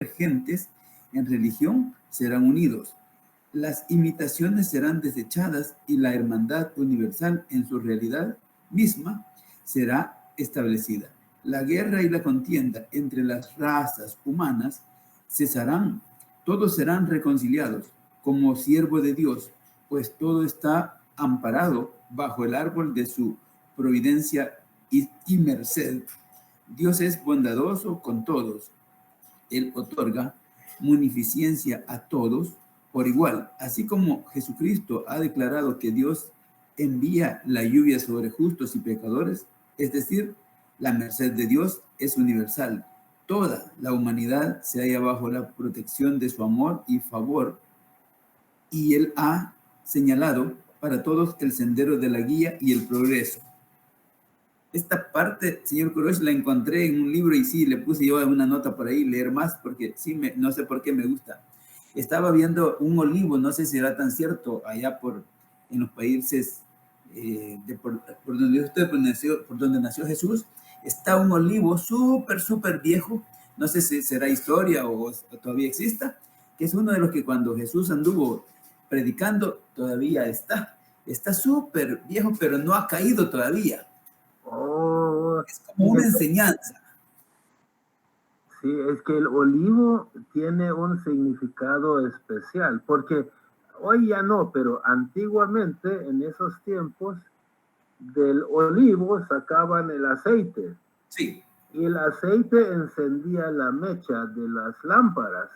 gentes en religión serán unidos. Las imitaciones serán desechadas y la hermandad universal en su realidad misma será establecida. La guerra y la contienda entre las razas humanas cesarán. Todos serán reconciliados como siervo de Dios, pues todo está amparado bajo el árbol de su providencia y merced. Dios es bondadoso con todos. Él otorga munificencia a todos por igual, así como Jesucristo ha declarado que Dios envía la lluvia sobre justos y pecadores, es decir, la merced de Dios es universal. Toda la humanidad se halla bajo la protección de su amor y favor, y Él ha señalado para todos el sendero de la guía y el progreso. Esta parte, señor Kurosh, la encontré en un libro y sí, le puse yo una nota por ahí, leer más, porque sí, no sé por qué me gusta. Estaba viendo un olivo, no sé si era tan cierto, allá en los países por donde usted nació, por donde nació Jesús, está un olivo súper viejo, no sé si será historia o todavía exista, que es uno de los que cuando Jesús anduvo predicando, todavía está súper viejo, pero no ha caído todavía. Oh, es como una enseñanza. Sí, es que el olivo tiene un significado especial, porque hoy ya no, pero antiguamente, en esos tiempos, del olivo sacaban el aceite. Sí. Y el aceite encendía la mecha de las lámparas.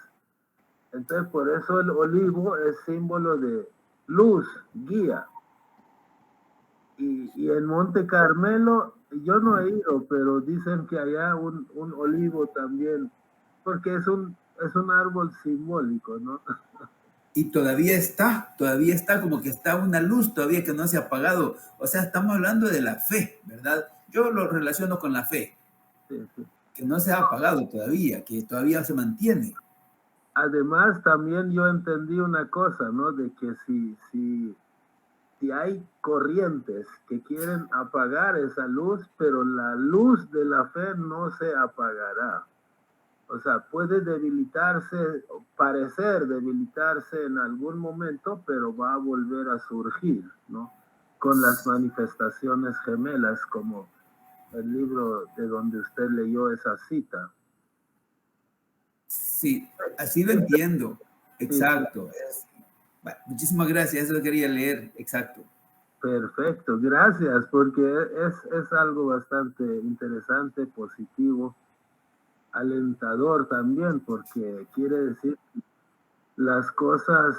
Entonces, por eso el olivo es símbolo de luz, guía. Y en Monte Carmelo, yo no he ido, pero dicen que allá un olivo también, porque es un árbol simbólico, ¿no? Y todavía está como que está una luz todavía que no se ha apagado. O sea, estamos hablando de la fe, ¿verdad? Yo lo relaciono con la fe, Sí, sí. que no se ha apagado todavía, que todavía se mantiene. Además, también yo entendí una cosa, ¿no? De que si hay corrientes que quieren apagar esa luz, pero la luz de la fe no se apagará. O sea, puede debilitarse, parecer debilitarse en algún momento, pero va a volver a surgir, ¿no? Con las manifestaciones gemelas, como el libro de donde usted leyó esa cita. Sí, así lo entiendo. Sí, sí. Exacto. Bueno, muchísimas gracias, eso lo quería leer. Exacto. Perfecto, gracias, porque es algo bastante interesante, positivo, alentador también, porque quiere decir las cosas,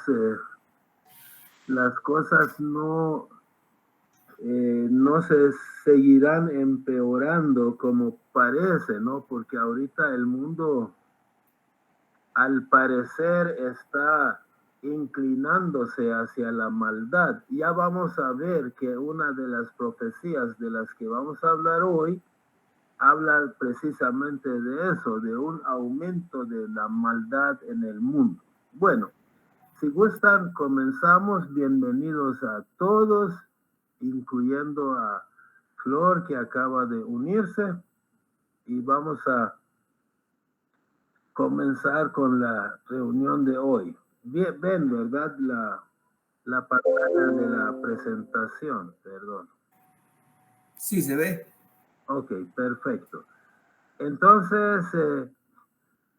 las cosas no se seguirán empeorando como parece, ¿no? Porque ahorita el mundo, al parecer, está inclinándose hacia la maldad. Ya vamos a ver que una de las profecías de las que vamos a hablar hoy habla precisamente de eso, de un aumento de la maldad en el mundo. Bueno, si gustan, comenzamos. Bienvenidos a todos, incluyendo a Flor, que acaba de unirse, y vamos a comenzar con la reunión de hoy. Bien, ven, ¿verdad? La pantalla de la presentación, perdón. Sí, se ve. Ok, perfecto. Entonces,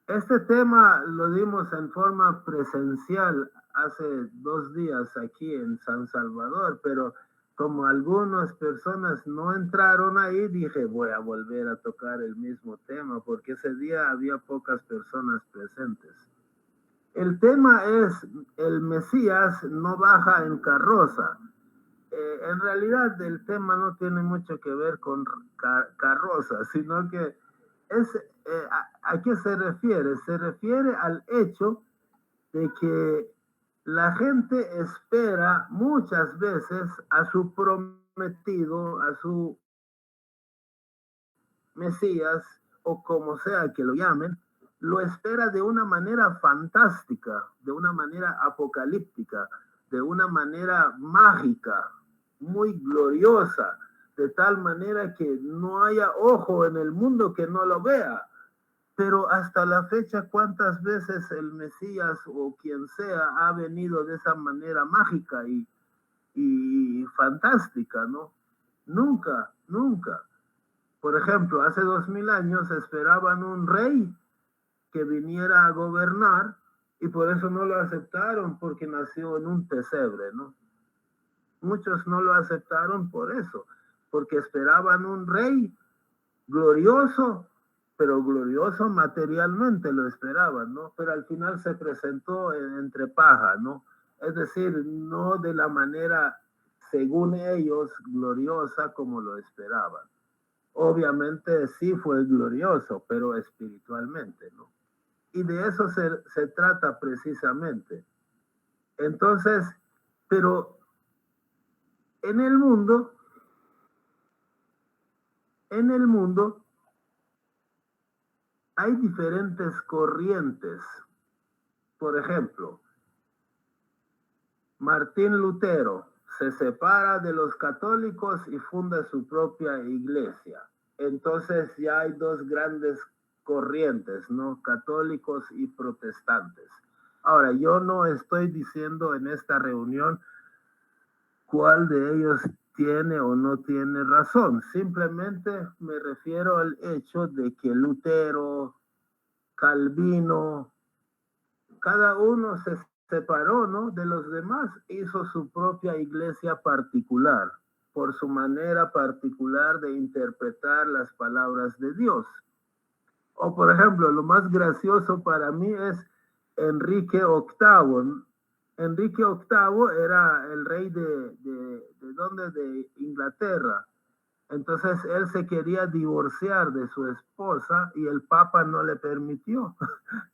este tema lo dimos en forma presencial hace 2 días aquí en San Salvador, pero como algunas personas no entraron ahí, dije, voy a volver a tocar el mismo tema, porque ese día había pocas personas presentes. El tema es, el Mesías no baja en carroza. En realidad el tema no tiene mucho que ver con carroza, sino que es, ¿a qué se refiere? Se refiere al hecho de que la gente espera muchas veces a su prometido, a su Mesías, o como sea que lo llamen, lo espera de una manera fantástica, de una manera apocalíptica, de una manera mágica, muy gloriosa, de tal manera que no haya ojo en el mundo que no lo vea. Pero hasta la fecha, ¿cuántas veces el Mesías o quien sea ha venido de esa manera mágica y fantástica, ¿no? Nunca, nunca. Por ejemplo, hace 2000 años esperaban un rey que viniera a gobernar y por eso no lo aceptaron porque nació en un pesebre, ¿no? Muchos no lo aceptaron por eso, porque esperaban un rey glorioso, pero glorioso materialmente lo esperaban, ¿no? Pero al final se presentó entre paja, ¿no? Es decir, no de la manera, según ellos, gloriosa como lo esperaban. Obviamente sí fue glorioso, pero espiritualmente, ¿no? Y de eso se trata precisamente. Entonces, pero en el mundo, en el mundo hay diferentes corrientes. Por ejemplo, Martín Lutero se separa de los católicos y funda su propia iglesia. Entonces ya hay dos grandes corrientes, ¿no? Católicos y protestantes. Ahora, yo no estoy diciendo en esta reunión cuál de ellos tiene o no tiene razón. Simplemente me refiero al hecho de que Lutero, Calvino, cada uno se separó, ¿no?, de los demás, hizo su propia iglesia particular, por su manera particular de interpretar las palabras de Dios. O, por ejemplo, lo más gracioso para mí es Enrique VIII. Enrique VIII era el rey de Inglaterra. Entonces él se quería divorciar de su esposa y el Papa no le permitió,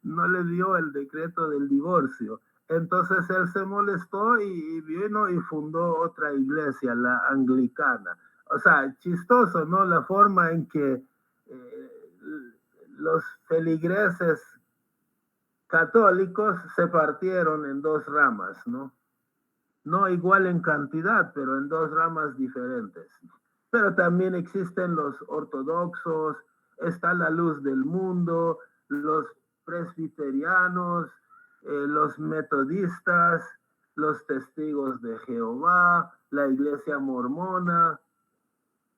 no le dio el decreto del divorcio. Entonces él se molestó y vino y fundó otra iglesia, la anglicana. O sea, chistoso, ¿no? La forma en que los feligreses católicos se partieron en dos ramas, ¿no? No igual en cantidad, pero en dos ramas diferentes. Pero también existen los ortodoxos, está la Luz del Mundo, los presbiterianos, los metodistas, los testigos de Jehová, la iglesia mormona.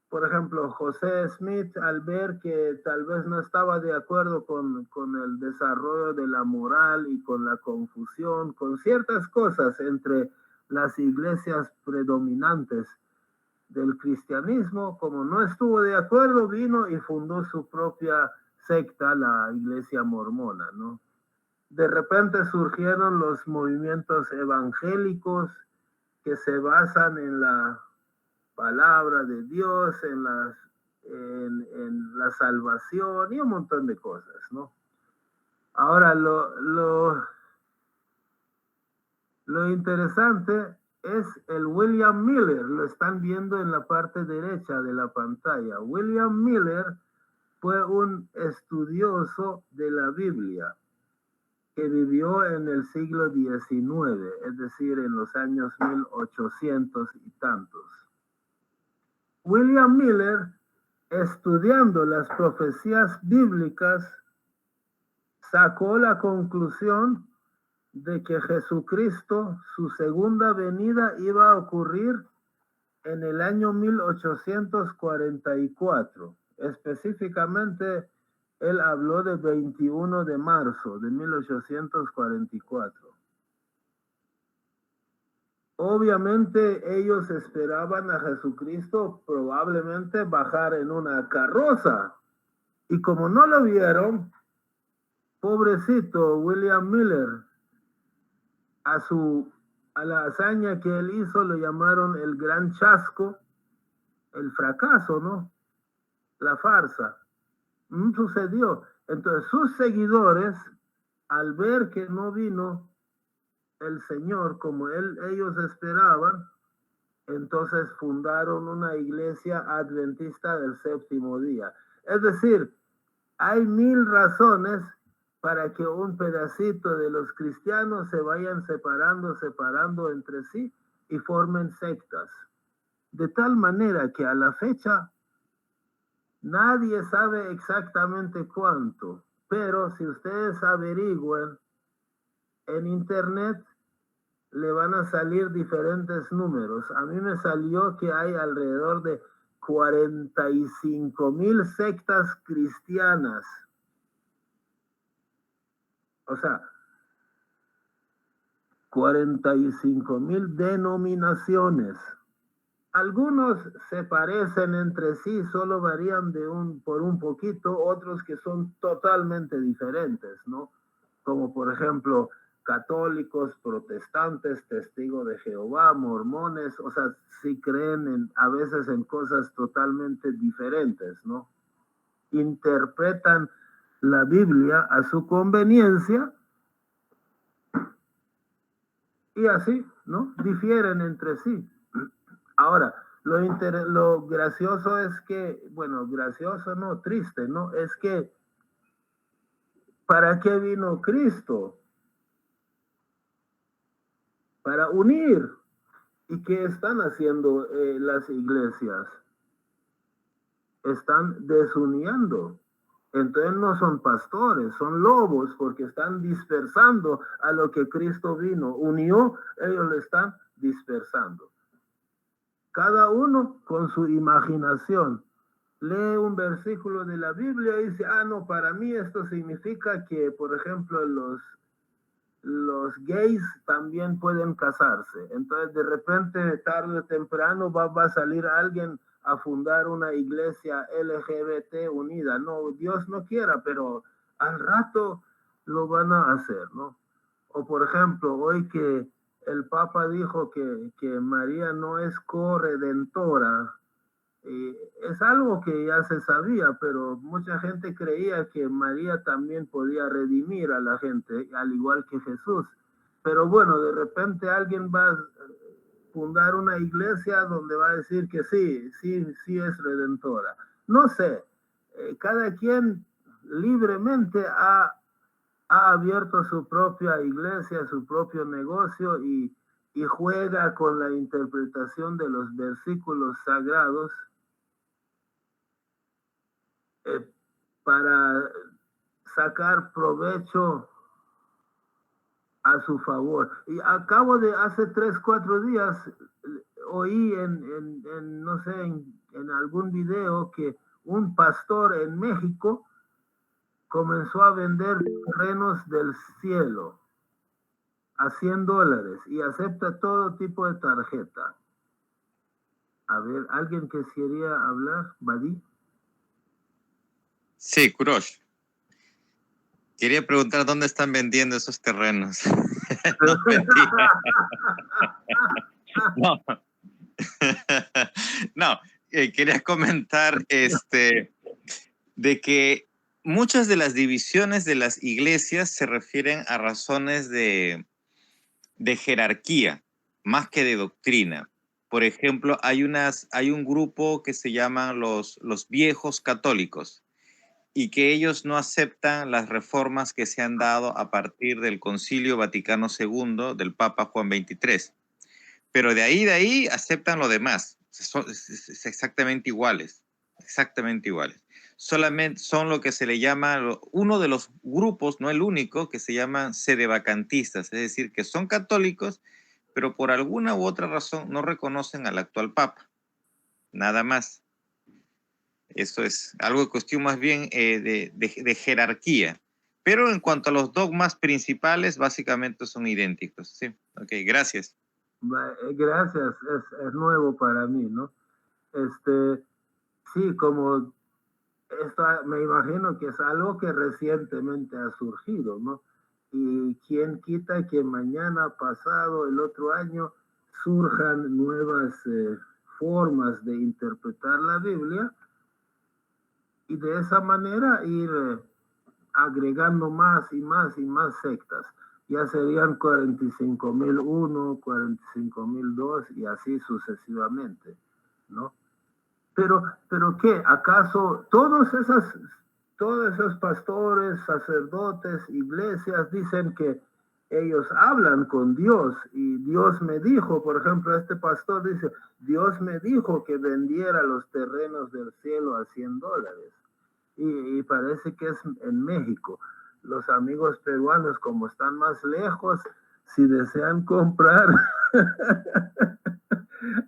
Por ejemplo, José Smith, al ver que tal vez no estaba de acuerdo con el desarrollo de la moral y con la confusión, con ciertas cosas entre las iglesias predominantes del cristianismo, como no estuvo de acuerdo, vino y fundó su propia secta, la iglesia mormona, ¿no? De repente surgieron los movimientos evangélicos que se basan en la palabra de Dios, en la salvación y un montón de cosas, ¿no? Ahora, lo interesante es el William Miller, lo están viendo en la parte derecha de la pantalla. William Miller fue un estudioso de la Biblia que vivió en el siglo XIX, es decir, en los años 1800 y tantos. William Miller, estudiando las profecías bíblicas, sacó la conclusión de que Jesucristo, su segunda venida, iba a ocurrir en el año 1844. Específicamente, él habló de 21 de marzo de 1844. Obviamente ellos esperaban a Jesucristo probablemente bajar en una carroza. Y como no lo vieron, pobrecito William Miller, a la hazaña que él hizo lo llamaron el gran chasco, el fracaso, ¿no? La farsa. No sucedió. Entonces sus seguidores, al ver que no vino el Señor como ellos esperaban, entonces fundaron una iglesia adventista del séptimo día. Es decir, hay 1000 razones para que un pedacito de los cristianos se vayan separando entre sí y formen sectas. De tal manera que a la fecha nadie sabe exactamente cuánto, Pero si ustedes averiguan en internet, le van a salir diferentes números. A mí me salió que hay alrededor de 45,000 sectas cristianas. O sea, 45,000 denominaciones. Algunos se parecen entre sí, solo varían por un poquito, otros que son totalmente diferentes, ¿no? Como por ejemplo, católicos, protestantes, testigos de Jehová, mormones, o sea, sí creen a veces en cosas totalmente diferentes, ¿no? Interpretan la Biblia a su conveniencia y así, ¿no? Difieren entre sí. Ahora, lo gracioso es que, bueno, gracioso no, triste, ¿no? Es que, ¿para qué vino Cristo? Para unir. ¿Y qué están haciendo las iglesias? Están desuniendo. Entonces no son pastores, son lobos, porque están dispersando a lo que Cristo vino. Unió, ellos lo están dispersando. Cada uno con su imaginación. Lee un versículo de la Biblia y dice, no, para mí esto significa que, por ejemplo, los gays también pueden casarse. Entonces, de repente, tarde o temprano, va a salir alguien a fundar una iglesia LGBT unida. No, Dios no quiera, pero al rato lo van a hacer, ¿no? O, por ejemplo, hoy que el Papa dijo que María no es corredentora, es algo que ya se sabía, pero mucha gente creía que María también podía redimir a la gente, al igual que Jesús. Pero bueno, de repente alguien va a fundar una iglesia donde va a decir que sí es redentora. No sé, cada quien libremente ha abierto su propia iglesia, su propio negocio y juega con la interpretación de los versículos sagrados para sacar provecho a su favor. Y acabo de hace 3-4 días oí no sé, en algún video que un pastor en México comenzó a vender terrenos del cielo a $100 y acepta todo tipo de tarjeta. A ver, ¿alguien que quería hablar? ¿Badí? Sí, Kurosh. Quería preguntar dónde están vendiendo esos terrenos. No, mentira. No. No, quería comentar de que muchas de las divisiones de las iglesias se refieren a razones de jerarquía, más que de doctrina. Por ejemplo, hay un grupo que se llaman los viejos católicos, y que ellos no aceptan las reformas que se han dado a partir del Concilio Vaticano II del Papa Juan XXIII. Pero de ahí aceptan lo demás. Son exactamente iguales, exactamente iguales. Solamente son lo que se le llama, uno de los grupos, no el único, que se llaman sedevacantistas, es decir, que son católicos, pero por alguna u otra razón no reconocen al actual Papa. Nada más. Eso es algo de cuestión más bien de jerarquía. Pero en cuanto a los dogmas principales, básicamente son idénticos. Sí, ok, gracias. Gracias, es nuevo para mí, ¿no? Sí, como me imagino que es algo que recientemente ha surgido, ¿no? Y quién quita que mañana, pasado, el otro año, surjan nuevas formas de interpretar la Biblia y de esa manera ir agregando más y más y más sectas. Ya serían 45,001, 45,002 y así sucesivamente, ¿no? Pero ¿qué? ¿Acaso todos esos pastores, sacerdotes, iglesias dicen que ellos hablan con Dios y Dios me dijo, por ejemplo, este pastor dice, Dios me dijo que vendiera los terrenos del cielo a $100. y parece que es en México. Los amigos peruanos, como están más lejos, si desean comprar,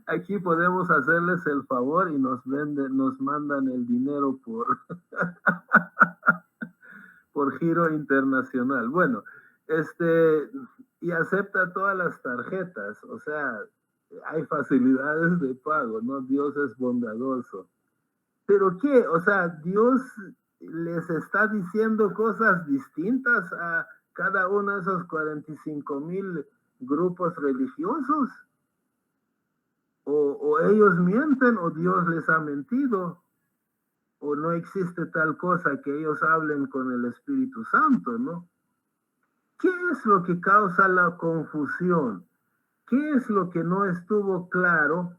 aquí podemos hacerles el favor y nos mandan el dinero por giro internacional. Bueno, y acepta todas las tarjetas, o sea, hay facilidades de pago, ¿no? Dios es bondadoso. ¿Pero qué? O sea, Dios les está diciendo cosas distintas a cada uno de esos 45,000 grupos religiosos. O ellos mienten o Dios les ha mentido. O no existe tal cosa que ellos hablen con el Espíritu Santo, ¿no? ¿Qué es lo que causa la confusión? ¿Qué es lo que no estuvo claro?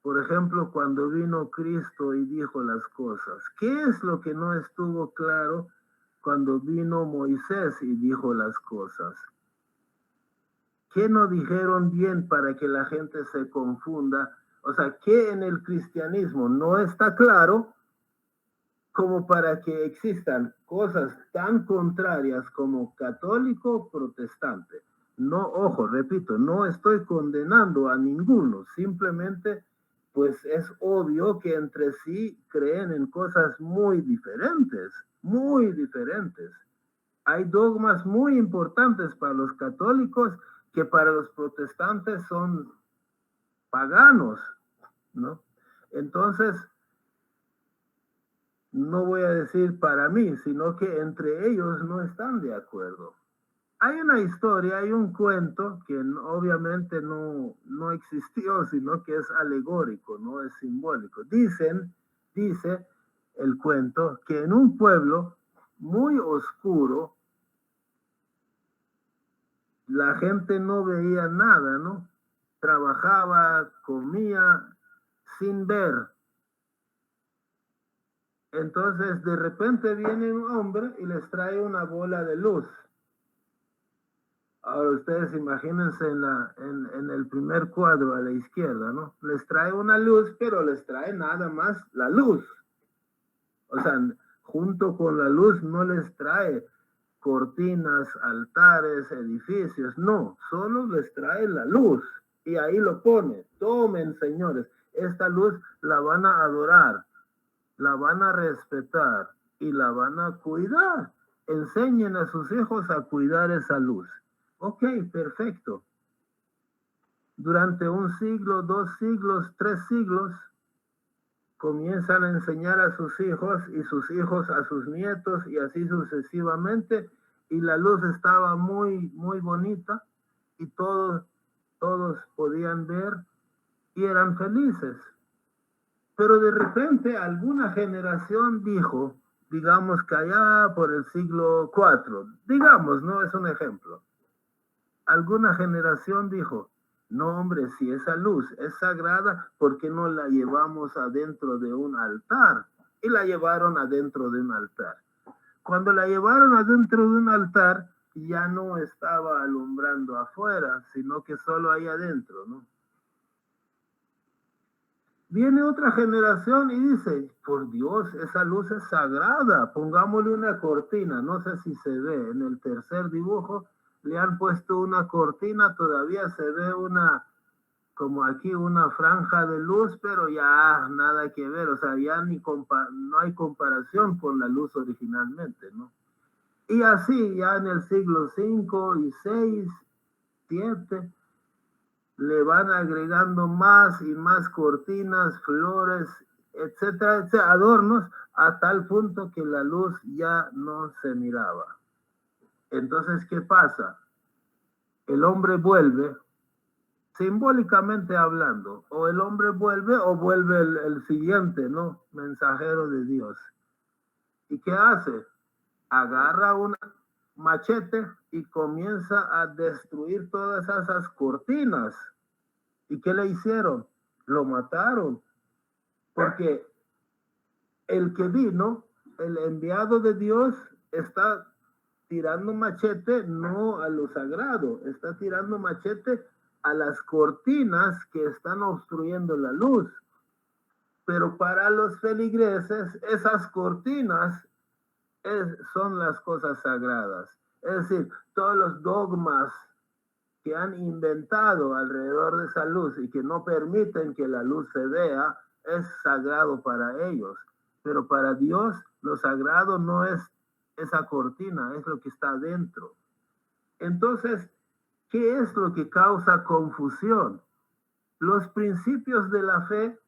Por ejemplo, cuando vino Cristo y dijo las cosas. ¿Qué es lo que no estuvo claro cuando vino Moisés y dijo las cosas? ¿Qué no dijeron bien para que la gente se confunda? O sea, ¿qué en el cristianismo no está claro como para que existan cosas tan contrarias como católico, protestante? No, ojo, repito, no estoy condenando a ninguno, simplemente pues es obvio que entre sí creen en cosas muy diferentes, muy diferentes. Hay dogmas muy importantes para los católicos que para los protestantes son paganos, ¿no? Entonces, no voy a decir para mí, sino que entre ellos no están de acuerdo. Hay una historia, hay un cuento que obviamente no existió, sino que es alegórico, no es simbólico. Dice el cuento que en un pueblo muy oscuro, la gente no veía nada, ¿no? Trabajaba, comía sin ver. Entonces, de repente viene un hombre y les trae una bola de luz. Ahora ustedes imagínense en el primer cuadro a la izquierda, ¿no? Les trae una luz, pero les trae nada más la luz. O sea, junto con la luz no les trae cortinas, altares, edificios, no, solo les trae la luz. Y ahí lo pone, tomen señores, esta luz la van a adorar, la van a respetar y la van a cuidar. Enseñen a sus hijos a cuidar esa luz. Ok, perfecto. Durante 1 siglo, 2 siglos, 3 siglos, comienzan a enseñar a sus hijos y sus hijos a sus nietos y así sucesivamente. Y la luz estaba muy, muy bonita y todos podían ver y eran felices. Pero de repente alguna generación dijo, digamos que allá por el siglo IV, digamos, no es un ejemplo, alguna generación dijo, no hombre, si esa luz es sagrada, ¿por qué no la llevamos adentro de un altar? Y la llevaron adentro de un altar. Cuando la llevaron adentro de un altar, ya no estaba alumbrando afuera, sino que solo ahí adentro, ¿no? Viene otra generación y dice, por Dios, esa luz es sagrada, pongámosle una cortina. No sé si se ve en el tercer dibujo, le han puesto una cortina, todavía se ve como aquí una franja de luz, pero ya nada que ver, o sea, ya no hay comparación con la luz originalmente, ¿no? Y así, ya en el siglo V y VI, VII, le van agregando más y más cortinas, flores, etcétera, etcétera, adornos, a tal punto que la luz ya no se miraba. Entonces, ¿qué pasa? El hombre vuelve, simbólicamente hablando, o el hombre vuelve o vuelve el siguiente, ¿no? Mensajero de Dios. ¿Y qué hace? Agarra un machete y comienza a destruir todas esas cortinas. ¿Y qué le hicieron? Lo mataron. Porque el que vino, el enviado de Dios, está tirando machete no a lo sagrado, está tirando machete a las cortinas que están obstruyendo la luz. Pero para los feligreses, esas cortinas son las cosas sagradas. Es decir, todos los dogmas que han inventado alrededor de esa luz y que no permiten que la luz se vea, es sagrado para ellos. Pero para Dios, lo sagrado no es esa cortina, es lo que está dentro. Entonces, ¿qué es lo que causa confusión? Los principios de la fe,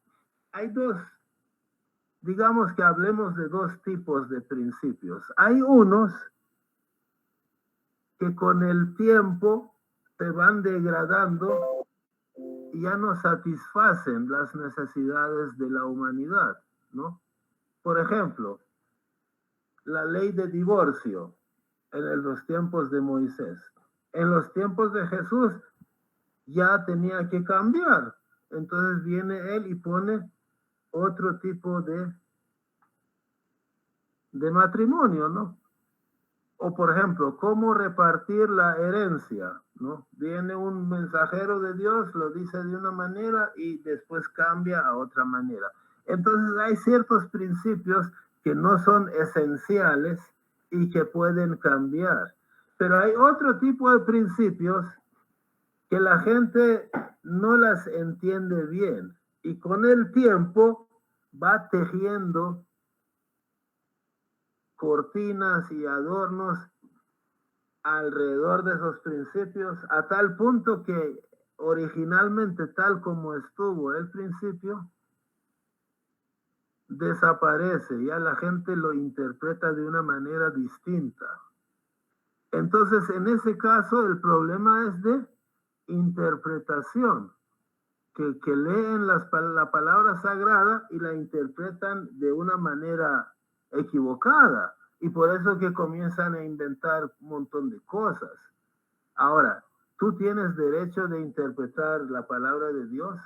hay dos, digamos que hablemos de dos tipos de principios. Hay unos que con el tiempo se van degradando y ya no satisfacen las necesidades de la humanidad, ¿no? Por ejemplo, la ley de divorcio en los tiempos de Moisés. En los tiempos de Jesús ya tenía que cambiar. Entonces viene él y pone otro tipo de matrimonio, ¿no? O por ejemplo, cómo repartir la herencia, ¿no? Viene un mensajero de Dios, lo dice de una manera y después cambia a otra manera. Entonces hay ciertos principios que no son esenciales y que pueden cambiar. Pero hay otro tipo de principios que la gente no las entiende bien y con el tiempo va tejiendo cortinas y adornos alrededor de esos principios a tal punto que originalmente tal como estuvo el principio desaparece, ya la gente lo interpreta de una manera distinta. Entonces en ese caso el problema es de interpretación, que leen la palabra sagrada y la interpretan de una manera equivocada y por eso que comienzan a inventar un montón de cosas. Ahora, ¿tú tienes derecho de interpretar la palabra de Dios?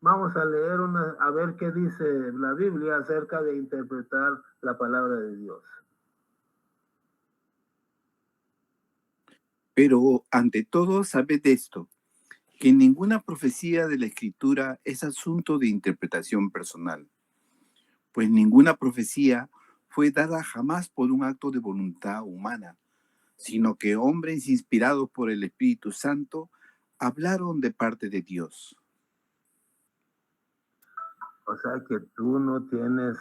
Vamos a leer a ver qué dice la Biblia acerca de interpretar la palabra de Dios. Pero ante todo, sabed esto, que ninguna profecía de la Escritura es asunto de interpretación personal, pues ninguna profecía fue dada jamás por un acto de voluntad humana, sino que hombres inspirados por el Espíritu Santo hablaron de parte de Dios. O sea que tú no tienes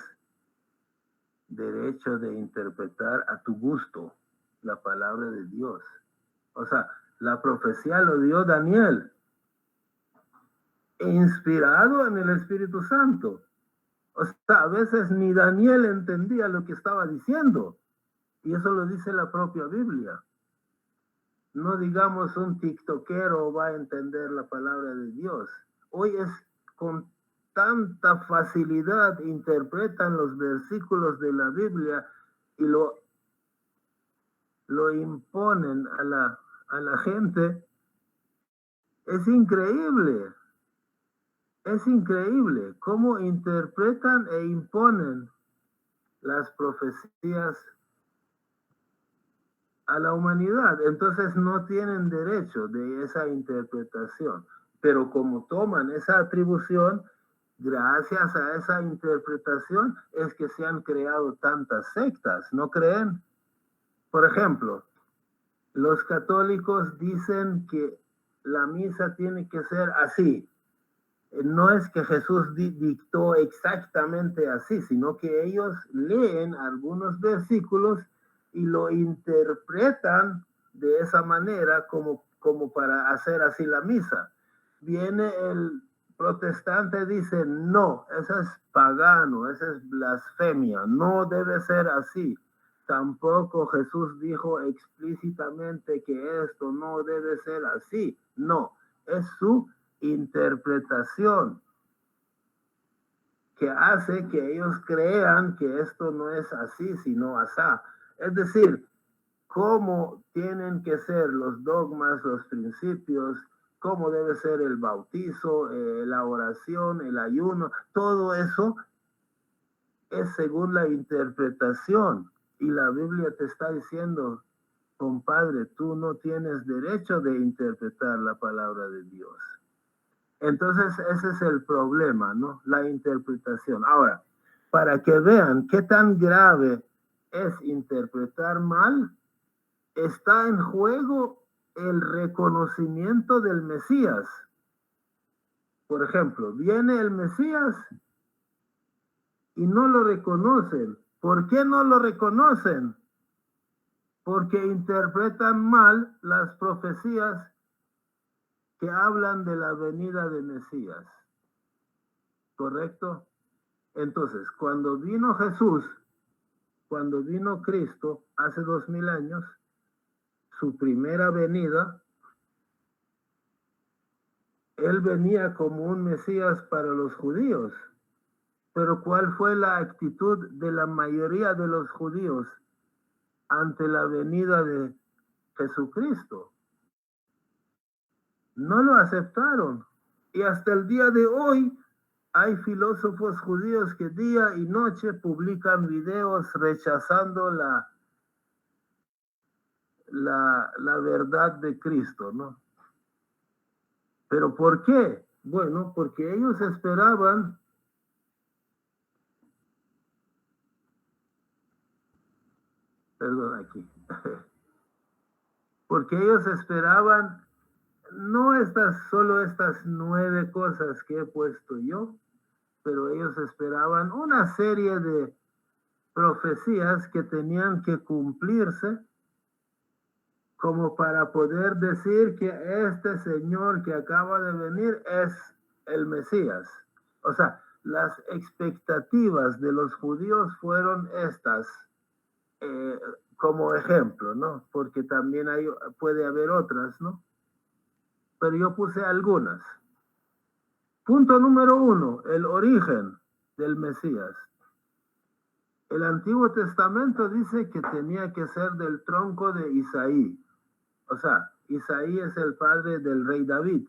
derecho de interpretar a tu gusto la palabra de Dios. O sea, la profecía lo dio Daniel, inspirado en el Espíritu Santo. O sea, a veces ni Daniel entendía lo que estaba diciendo. Y eso lo dice la propia Biblia. No digamos un tiktokero va a entender la palabra de Dios. Hoy es con tanta facilidad interpretan los versículos de la Biblia y lo imponen a la gente. Es increíble. Es increíble cómo interpretan e imponen las profecías a la humanidad. Entonces no tienen derecho de esa interpretación. Pero como toman esa atribución, gracias a esa interpretación es que se han creado tantas sectas, ¿no creen? Por ejemplo, los católicos dicen que la misa tiene que ser así. No es que Jesús dictó exactamente así, sino que ellos leen algunos versículos y lo interpretan de esa manera como para hacer así la misa. Viene el protestante, dice, no, eso es pagano, eso es blasfemia, no debe ser así. Tampoco Jesús dijo explícitamente que esto no debe ser así. No, es su interpretación que hace que ellos crean que esto no es así, sino asá. Es decir, cómo tienen que ser los dogmas, los principios, cómo debe ser el bautizo, la oración, el ayuno, todo eso es según la interpretación. Y la Biblia te está diciendo, compadre, tú no tienes derecho de interpretar la palabra de Dios. Entonces, ese es el problema, ¿no? La interpretación. Ahora, para que vean qué tan grave es interpretar mal, está en juego el reconocimiento del Mesías. Por ejemplo, viene el Mesías y no lo reconocen. ¿Por qué no lo reconocen? Porque interpretan mal las profecías que hablan de la venida de Mesías. ¿Correcto? Entonces, cuando vino Jesús, cuando vino Cristo hace 2000 años, su primera venida, él venía como un Mesías para los judíos. Pero ¿cuál fue la actitud de la mayoría de los judíos ante la venida de Jesucristo? No lo aceptaron. Y hasta el día de hoy hay filósofos judíos que día y noche publican videos rechazando la verdad de Cristo, ¿no? ¿Pero por qué? Bueno, porque ellos esperaban aquí. Porque ellos esperaban no solo estas 9 cosas que he puesto yo, pero ellos esperaban una serie de profecías que tenían que cumplirse como para poder decir que este Señor que acaba de venir es el Mesías. O sea, las expectativas de los judíos fueron estas, como ejemplo, ¿no? Porque también puede haber otras, ¿no? Pero yo puse algunas. Punto número 1, el origen del Mesías. El Antiguo Testamento dice que tenía que ser del tronco de Isaí. O sea, Isaí es el padre del rey David.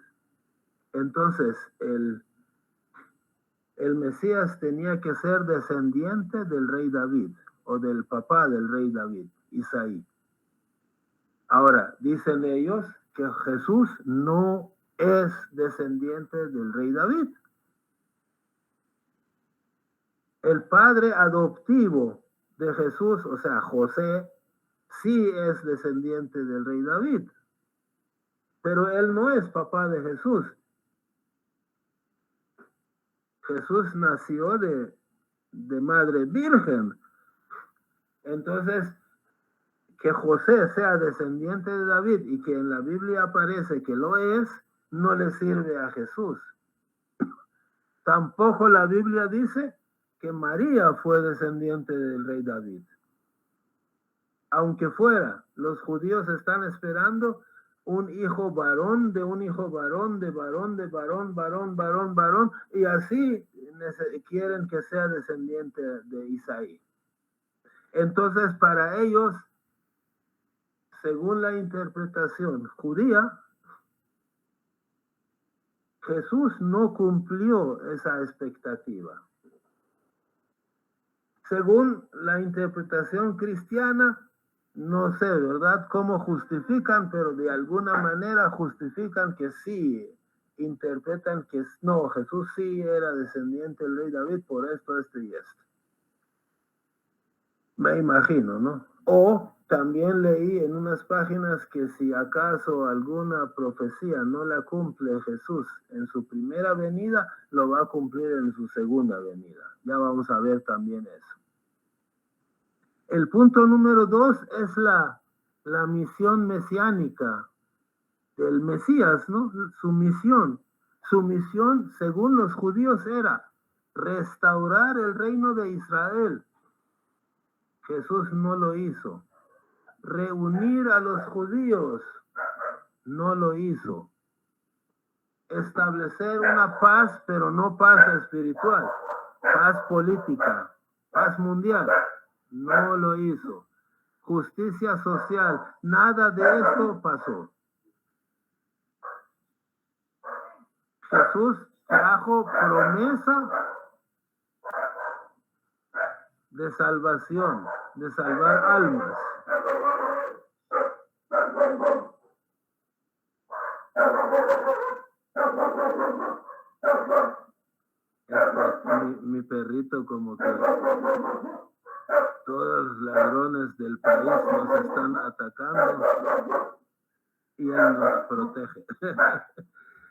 Entonces, el Mesías tenía que ser descendiente del rey David o del papá del rey David, Isaí. Ahora, dicen ellos que Jesús no es descendiente del rey David. El padre adoptivo de Jesús, o sea, José, sí es descendiente del rey David, pero él no es papá de Jesús. Jesús nació de madre virgen. Entonces, que José sea descendiente de David y que en la Biblia aparece que lo es, no le sirve a Jesús. Tampoco la Biblia dice que María fue descendiente del rey David. Aunque fuera, los judíos están esperando un hijo varón, de un hijo varón, de varón, de varón, varón, varón, varón, y así quieren que sea descendiente de Isaí. Entonces, para ellos, según la interpretación judía, Jesús no cumplió esa expectativa. Según la interpretación cristiana, no sé, ¿verdad?, cómo justifican, pero de alguna manera justifican que sí, interpretan que no, Jesús sí era descendiente del rey David por esto, esto y esto. Me imagino, ¿no? O también leí en unas páginas que si acaso alguna profecía no la cumple Jesús en su primera venida, lo va a cumplir en su segunda venida. Ya vamos a ver también eso. El punto número 2 es la misión mesiánica del Mesías, ¿no? Su misión, según los judíos, era restaurar el reino de Israel. Jesús no lo hizo. Reunir a los judíos, no lo hizo. Establecer una paz, pero no paz espiritual, paz política, paz mundial, no lo hizo. Justicia social, nada de esto pasó. Jesús trajo promesa de salvación, de salvar almas. siento como que todos los ladrones del país nos están atacando y Él nos protege.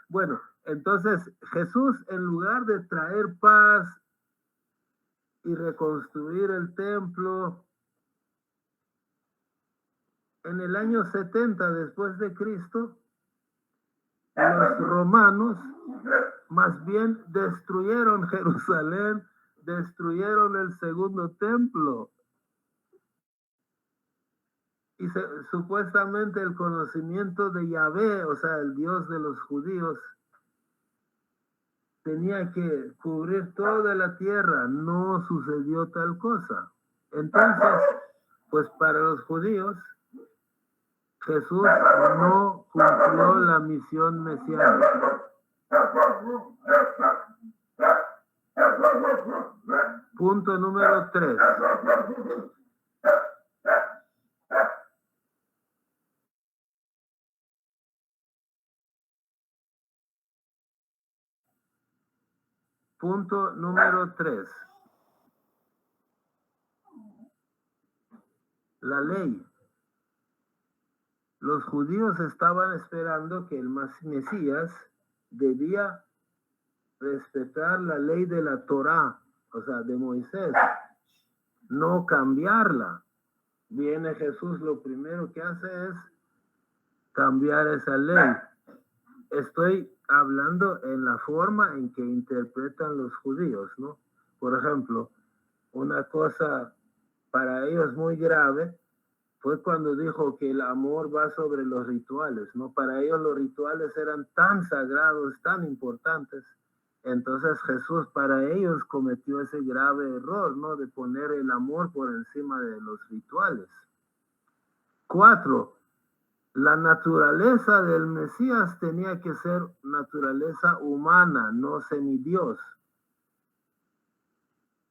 Bueno, entonces Jesús, en lugar de traer paz y reconstruir el templo, en el año 70 después de Cristo, los romanos más bien destruyeron Jerusalén, destruyeron el segundo templo. Y supuestamente el conocimiento de Yahvé, o sea, el Dios de los judíos, tenía que cubrir toda la tierra. No sucedió tal cosa. Entonces, pues para los judíos, Jesús no cumplió la misión mesiánica. Punto número 3. Punto número 3. La ley. Los judíos estaban esperando que el Mesías debía respetar la ley de la Torá, o sea, de Moisés, no cambiarla. Viene Jesús, lo primero que hace es cambiar esa ley. Estoy hablando en la forma en que interpretan los judíos, ¿no? Por ejemplo, una cosa para ellos muy grave fue cuando dijo que el amor va sobre los rituales, ¿no? Para ellos los rituales eran tan sagrados, tan importantes. Entonces Jesús para ellos cometió ese grave error, ¿no? De poner el amor por encima de los rituales. 4. La naturaleza del Mesías tenía que ser naturaleza humana, no semidios.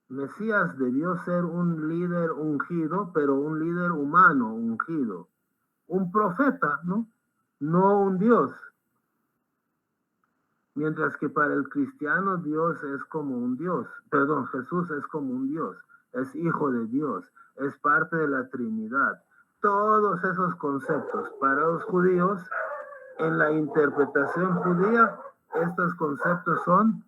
Mesías debió ser un líder ungido, pero un líder humano ungido. Un profeta, ¿no? No un Dios. Mientras que para el cristiano Dios es como un Dios. Perdón, Jesús es como un Dios. Es hijo de Dios. Es parte de la Trinidad. Todos esos conceptos para los judíos, en la interpretación judía, estos conceptos son,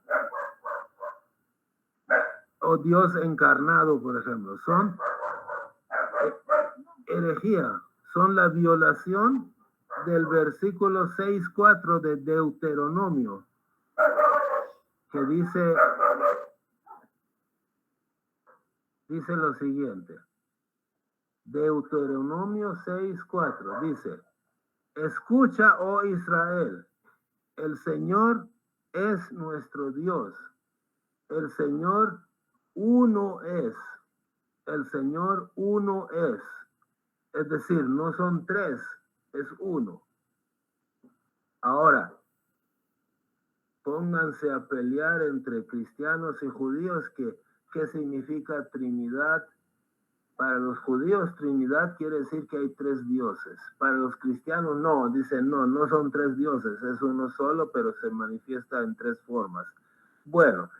o Dios encarnado, por ejemplo, son herejía, son la violación del versículo 6:4 de Deuteronomio, que dice lo siguiente. Deuteronomio 6:4 dice: escucha, oh Israel, el Señor es nuestro Dios, el Señor uno es, el Señor uno es decir, no son tres, es uno. Ahora, pónganse a pelear entre cristianos y judíos que qué significa Trinidad. Para los judíos, Trinidad quiere decir que hay tres dioses. Para los cristianos, no. Dicen, no son tres dioses. Es uno solo, pero se manifiesta en tres formas. Bueno,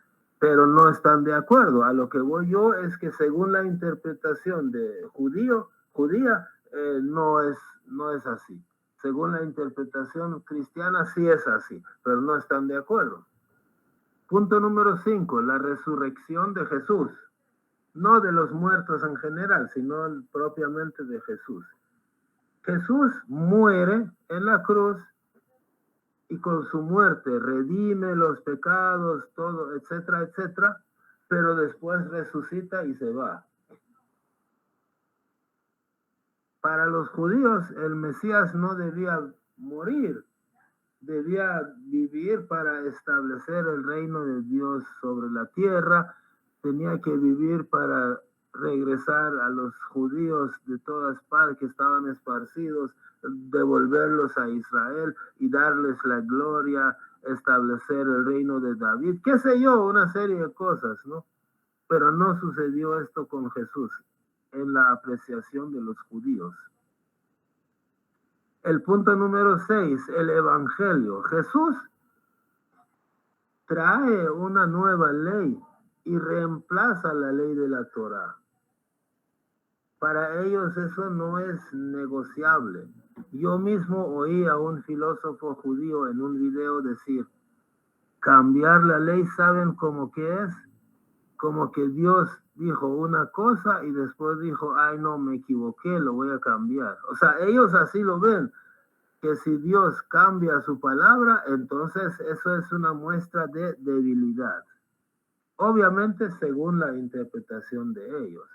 pero no están de acuerdo. A lo que voy yo es que según la interpretación de judía, no es así. Según la interpretación cristiana, sí es así, pero no están de acuerdo. Punto número 5, la resurrección de Jesús. No de los muertos en general, sino propiamente de Jesús. Jesús muere en la cruz y con su muerte redime los pecados, todo, etcétera, etcétera, pero después resucita y se va. Para los judíos, el Mesías no debía morir, debía vivir para establecer el reino de Dios sobre la tierra. Tenía que vivir para regresar a los judíos de todas partes que estaban esparcidos, devolverlos a Israel y darles la gloria, establecer el reino de David, qué sé yo, una serie de cosas, ¿no? Pero no sucedió esto con Jesús en la apreciación de los judíos. El punto número 6, el evangelio. Jesús trae una nueva ley y reemplaza la ley de la Torá. Para ellos eso no es negociable. Yo mismo oí a un filósofo judío en un video decir, cambiar la ley, ¿saben cómo que es? Como que Dios dijo una cosa y después dijo, ay no, me equivoqué, lo voy a cambiar. O sea, ellos así lo ven, que si Dios cambia su palabra, entonces eso es una muestra de debilidad. Obviamente según la interpretación de ellos.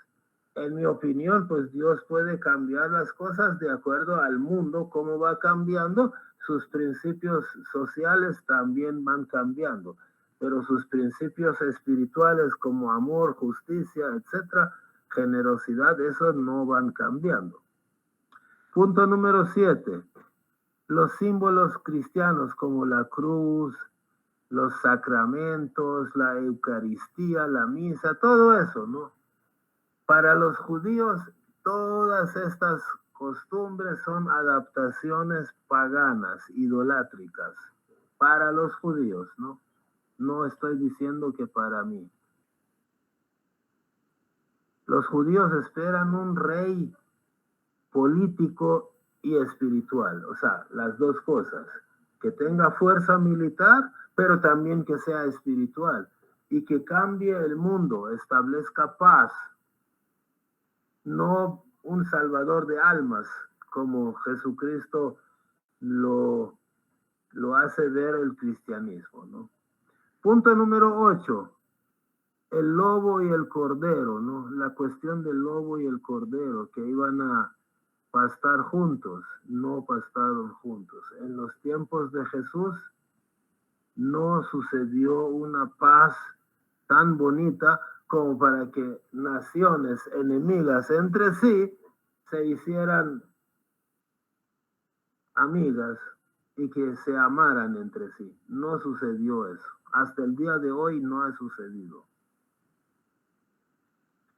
En mi opinión, pues Dios puede cambiar las cosas de acuerdo al mundo, cómo va cambiando, sus principios sociales también van cambiando, pero sus principios espirituales como amor, justicia, etcétera, generosidad, esos no van cambiando. Punto número 7. Los símbolos cristianos como la cruz, los sacramentos, la Eucaristía, la misa, todo eso, ¿no? Para los judíos, todas estas costumbres son adaptaciones paganas, idolátricas. Para los judíos, ¿no? No estoy diciendo que para mí. Los judíos esperan un rey político y espiritual, o sea, las dos cosas, que tenga fuerza militar, pero también que sea espiritual y que cambie el mundo, establezca paz, no un salvador de almas, como Jesucristo lo hace ver el cristianismo, ¿no? Punto número 8. El lobo y el cordero, ¿no? La cuestión del lobo y el cordero, que iban a pastar juntos, no pastaron juntos. En los tiempos de Jesús no sucedió una paz tan bonita como para que naciones enemigas entre sí se hicieran amigas y que se amaran entre sí. No sucedió eso. Hasta el día de hoy no ha sucedido.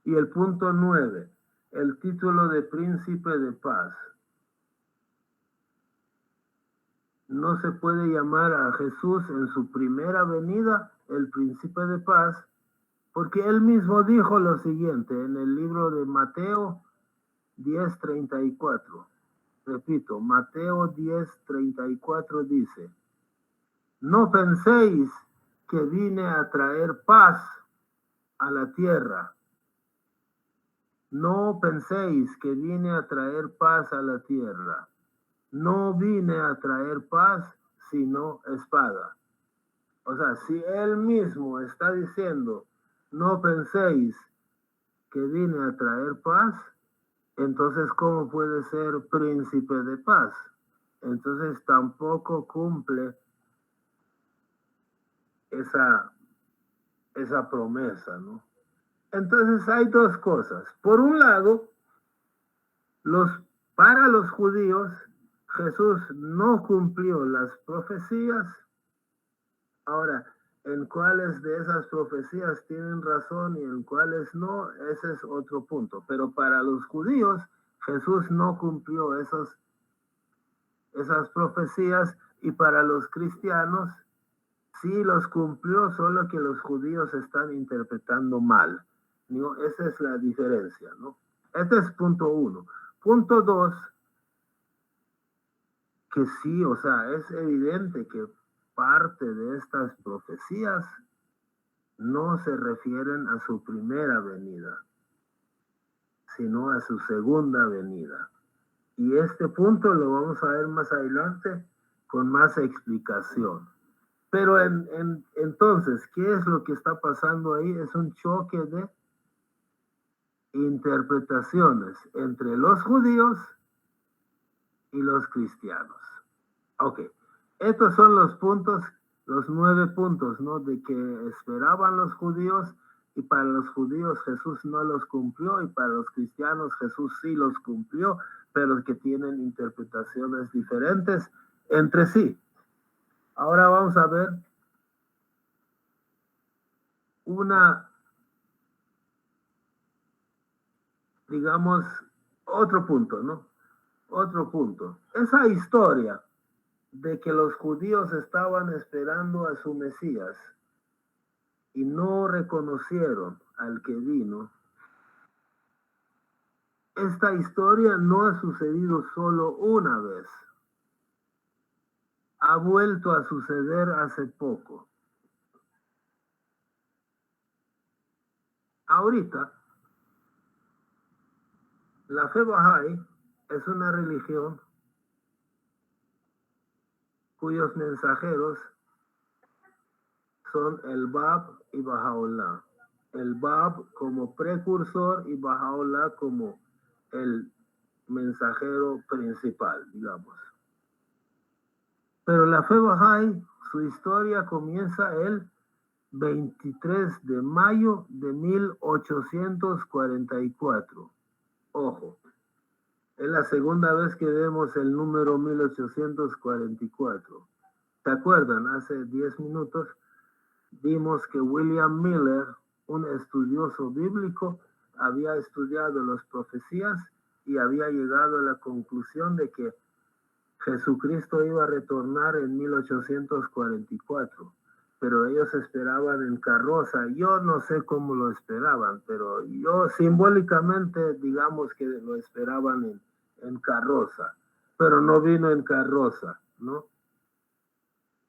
Y el punto 9, el título de príncipe de paz. No se puede llamar a Jesús en su primera venida el príncipe de paz, porque él mismo dijo lo siguiente en el libro de Mateo 10:34. Repito, Mateo 10:34 dice, no penséis que vine a traer paz a la tierra. No penséis que vine a traer paz a la tierra. No vine a traer paz, sino espada. O sea, si él mismo está diciendo, no penséis que vine a traer paz, entonces, ¿cómo puede ser príncipe de paz? Entonces, tampoco cumple esa promesa, ¿no? Entonces, hay dos cosas. Por un lado, para los judíos, Jesús no cumplió las profecías. Ahora, en cuáles de esas profecías tienen razón y en cuáles no, ese es otro punto. Pero para los judíos, Jesús no cumplió esas profecías, y para los cristianos sí los cumplió, solo que los judíos están interpretando mal, ¿no? Esa es la diferencia, ¿no? Este es punto 1. Punto 2, que sí, o sea, es evidente que parte de estas profecías no se refieren a su primera venida, sino a su segunda venida. Y este punto lo vamos a ver más adelante con más explicación. Pero entonces, ¿qué es lo que está pasando ahí? Es un choque de interpretaciones entre los judíos y los cristianos. Ok, estos son los puntos, los 9 puntos, ¿no? De que esperaban los judíos, y para los judíos Jesús no los cumplió, y para los cristianos Jesús sí los cumplió, pero que tienen interpretaciones diferentes entre sí. Ahora vamos a ver digamos, otro punto, ¿no? Otro punto. Esa historia de que los judíos estaban esperando a su Mesías y no reconocieron al que vino. Esta historia no ha sucedido solo una vez. Ha vuelto a suceder hace poco. Ahorita, la fe Bahá'í es una religión cuyos mensajeros son el Bab y Baha'u'lláh. El Bab como precursor y Baha'u'lláh como el mensajero principal, digamos. Pero la fe Bahá'í, su historia comienza el 23 de mayo de 1844. Ojo, es la segunda vez que vemos el número 1844. ¿Se acuerdan? Hace 10 minutos vimos que William Miller, un estudioso bíblico, había estudiado las profecías y había llegado a la conclusión de que Jesucristo iba a retornar en 1844, pero ellos esperaban en carroza. Yo no sé cómo lo esperaban, pero yo simbólicamente digamos que lo esperaban en carroza, pero no vino en carroza, ¿no?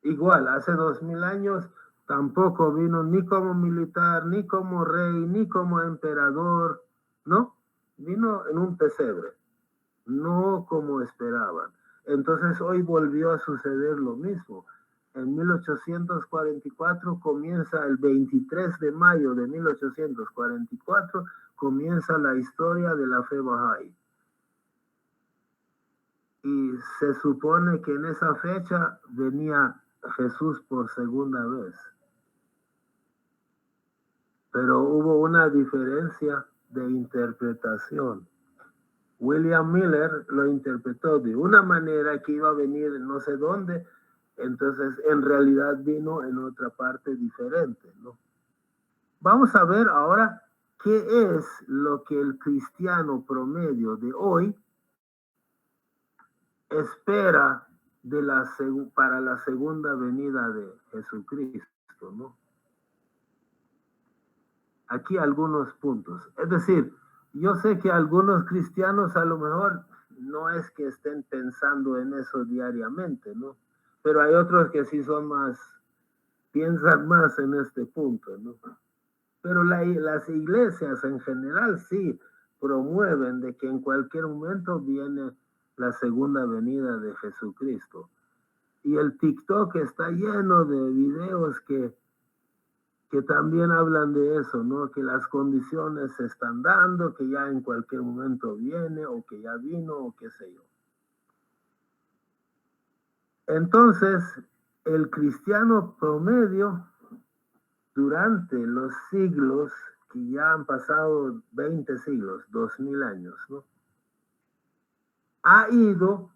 Igual, hace 2000 años tampoco vino ni como militar, ni como rey, ni como emperador, ¿no? Vino en un pesebre, no como esperaban. Entonces hoy volvió a suceder lo mismo. En 1844 comienza, el 23 de mayo de 1844, comienza la historia de la fe Bahá'í. Y se supone que en esa fecha venía Jesús por segunda vez. Pero hubo una diferencia de interpretación. William Miller lo interpretó de una manera que iba a venir no sé dónde, entonces en realidad vino en otra parte diferente, ¿no? Vamos a ver ahora qué es lo que el cristiano promedio de hoy espera para la segunda venida de Jesucristo, ¿no? Aquí algunos puntos. Es decir, yo sé que algunos cristianos a lo mejor no es que estén pensando en eso diariamente, ¿no? Pero hay otros que sí piensan más en este punto, ¿no? Pero las iglesias en general sí promueven de que en cualquier momento viene la segunda venida de Jesucristo. Y el TikTok está lleno de videos que también hablan de eso, ¿no? Que las condiciones se están dando, que ya en cualquier momento viene, o que ya vino, o qué sé yo. Entonces, el cristiano promedio, durante los siglos, que ya han pasado 20 siglos, 2000 años, ¿no? Ha ido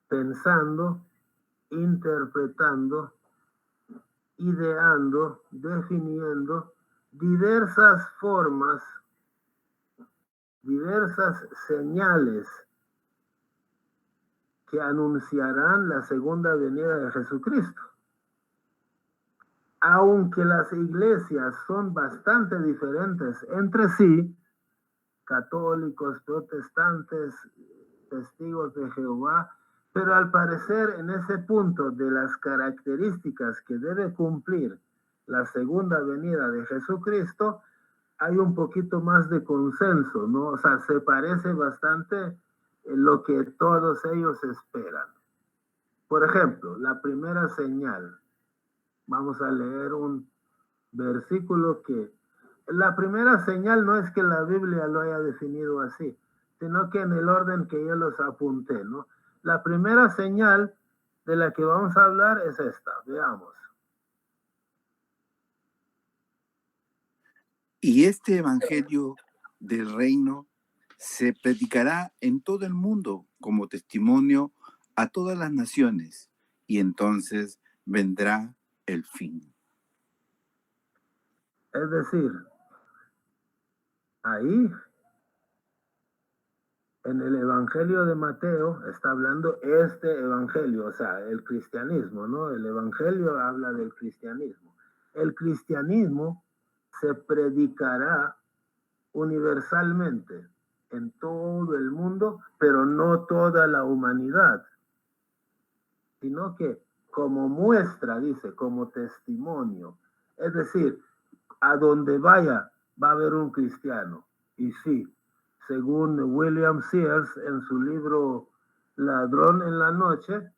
pensando, interpretando, ideando, definiendo diversas formas, diversas señales que anunciarán la segunda venida de Jesucristo. Aunque las iglesias son bastante diferentes entre sí, católicos, protestantes, testigos de Jehová, pero al parecer en ese punto de las características que debe cumplir la segunda venida de Jesucristo, hay un poquito más de consenso, ¿no? O sea, se parece bastante en lo que todos ellos esperan. Por ejemplo, la primera señal. Vamos a leer un versículo que... La primera señal no es que la Biblia lo haya definido así, sino que en el orden que yo los apunté, ¿no? La primera señal de la que vamos a hablar es esta. Veamos. Y este evangelio del reino se predicará en todo el mundo como testimonio a todas las naciones, y entonces vendrá el fin. Es decir, ahí en el Evangelio de Mateo está hablando este evangelio, o sea, el cristianismo, ¿no? El Evangelio habla del cristianismo. el cristianismo se predicará universalmente en todo el mundo, pero no toda la humanidad, sino que como muestra, dice, como testimonio. Es decir, a donde vaya va a haber un cristiano. Y sí, según William Sears en su libro Ladrón en la Noche,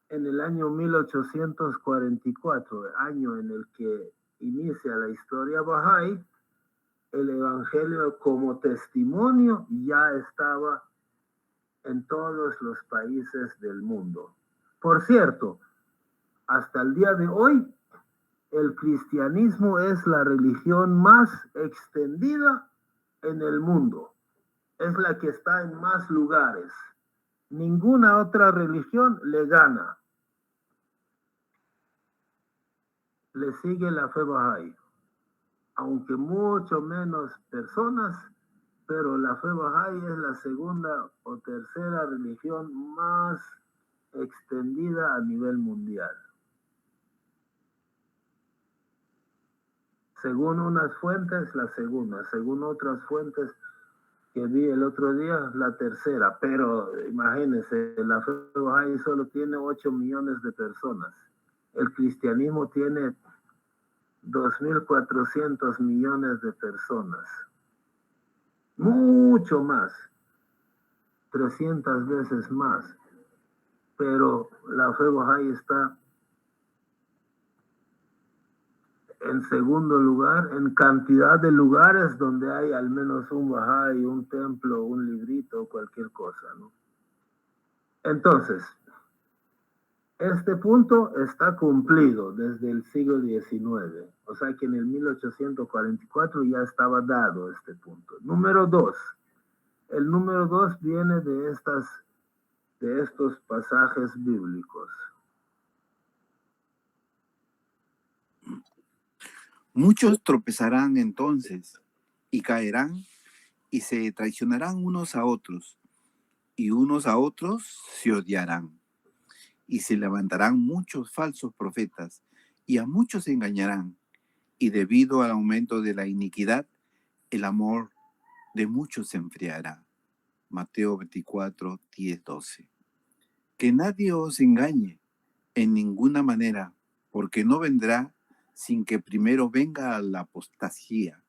en el año 1844, año en el que inicia la historia Bahá'í, el evangelio como testimonio ya estaba en todos los países del mundo. Por cierto, hasta el día de hoy, el cristianismo es la religión más extendida en el mundo. Es la que está en más lugares. Ninguna otra religión le gana. Le sigue la fe Bahá'í, aunque mucho menos personas, pero la fe Bahá'í es la segunda o tercera religión más extendida a nivel mundial. Según unas fuentes, la segunda. Según otras fuentes que vi el otro día, la tercera. Pero imagínense, la fe Bahá'í solo tiene 8 millones de personas. El cristianismo tiene 2.400 millones de personas. Mucho más. 300 veces más. Pero la fe Bahá'í está en segundo lugar en cantidad de lugares donde hay al menos un Bahá'í, un templo, un librito, cualquier cosa, ¿no? Entonces, este punto está cumplido desde el siglo XIX. O sea que en el 1844 ya estaba dado este punto. Número 2. El número 2 viene de estos pasajes bíblicos. Muchos tropezarán entonces y caerán y se traicionarán unos a otros, y unos a otros se odiarán. Y se levantarán muchos falsos profetas, y a muchos engañarán. Y debido al aumento de la iniquidad, el amor de muchos se enfriará. Mateo 24, 10, 12. Que nadie os engañe en ninguna manera, porque no vendrá sin que primero venga la apostasía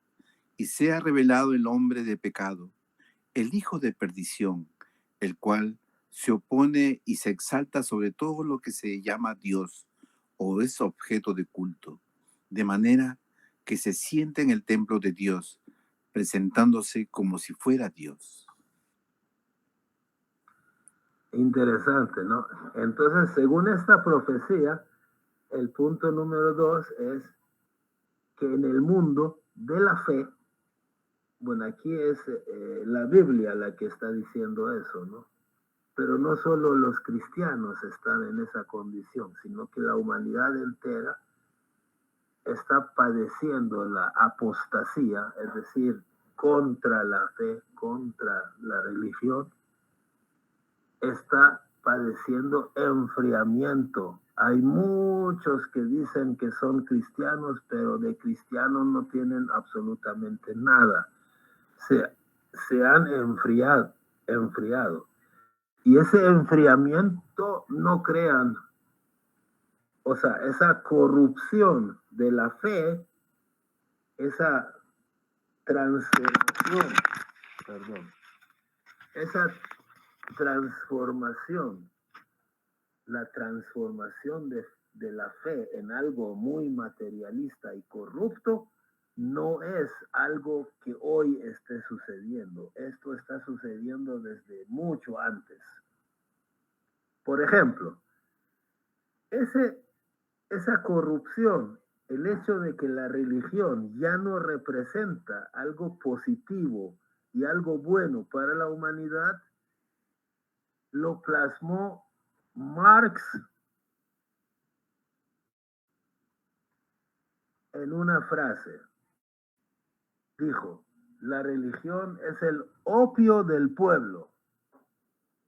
y sea revelado el hombre de pecado, el hijo de perdición, el cual se opone y se exalta sobre todo lo que se llama Dios o es objeto de culto, de manera que se siente en el templo de Dios, presentándose como si fuera Dios. Interesante, ¿no? Entonces, según esta profecía, el punto número 2 es que en el mundo de la fe, bueno, aquí es la Biblia la que está diciendo eso, ¿no? Pero no solo los cristianos están en esa condición, sino que la humanidad entera está padeciendo la apostasía, es decir, contra la fe, contra la religión, está padeciendo enfriamiento. Hay muchos que dicen que son cristianos, pero de cristianos no tienen absolutamente nada. Se han enfriado. Y ese enfriamiento, no crean, o sea, esa corrupción de la fe, esa transformación, esa transformación, la transformación de la fe en algo muy materialista y corrupto, no es algo que hoy esté sucediendo. Esto está sucediendo desde mucho antes. Por ejemplo, esa corrupción, el hecho de que la religión ya no representa algo positivo y algo bueno para la humanidad, lo plasmó Marx en una frase. Dijo, la religión es el opio del pueblo.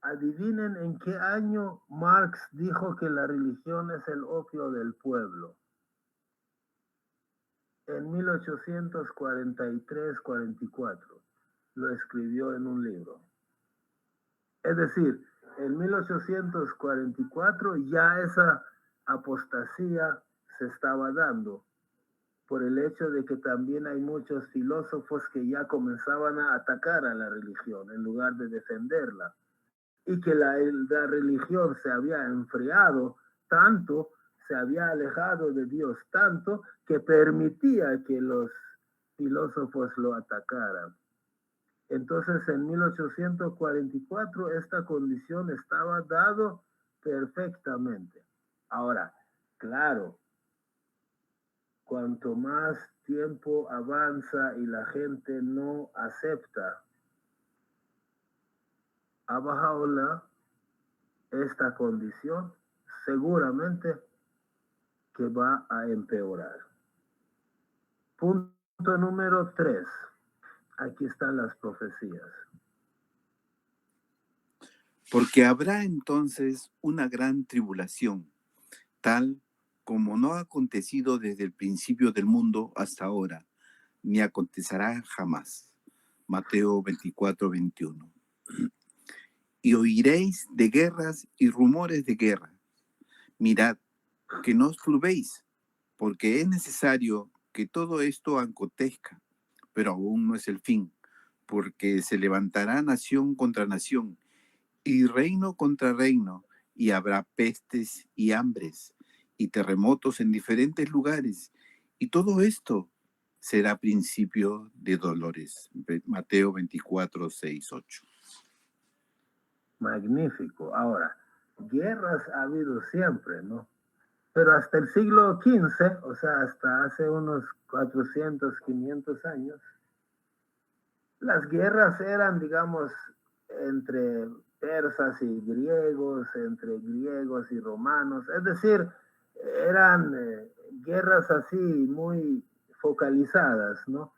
Adivinen en qué año Marx dijo que la religión es el opio del pueblo. en 1843-44. Lo escribió en un libro. Es decir, en 1844 ya esa apostasía se estaba dando por el hecho de que también hay muchos filósofos que ya comenzaban a atacar a la religión en lugar de defenderla, y que la religión se había enfriado tanto, se había alejado de Dios tanto, que permitía que los filósofos lo atacaran. Entonces, en 1844 esta condición estaba dado perfectamente. Ahora, claro, cuanto más tiempo avanza y la gente no acepta a Bahá'u'lláh, esta condición seguramente que va a empeorar. Punto número 3. Aquí están las profecías. Porque habrá entonces una gran tribulación, tal como no ha acontecido desde el principio del mundo hasta ahora, ni acontecerá jamás. Mateo 24:21. Y oiréis de guerras y rumores de guerra. Mirad, que no os turbéis, porque es necesario que todo esto acontezca, pero aún no es el fin, porque se levantará nación contra nación, y reino contra reino, y habrá pestes y hambres, y terremotos en diferentes lugares, y todo esto será principio de dolores. Mateo 24:6-8. Magnífico. Ahora, guerras ha habido siempre, ¿no? Pero hasta el siglo XV, o sea, hasta hace unos 400, 500 años, las guerras eran, digamos, entre persas y griegos, entre griegos y romanos, es decir, eran guerras así muy focalizadas, ¿no?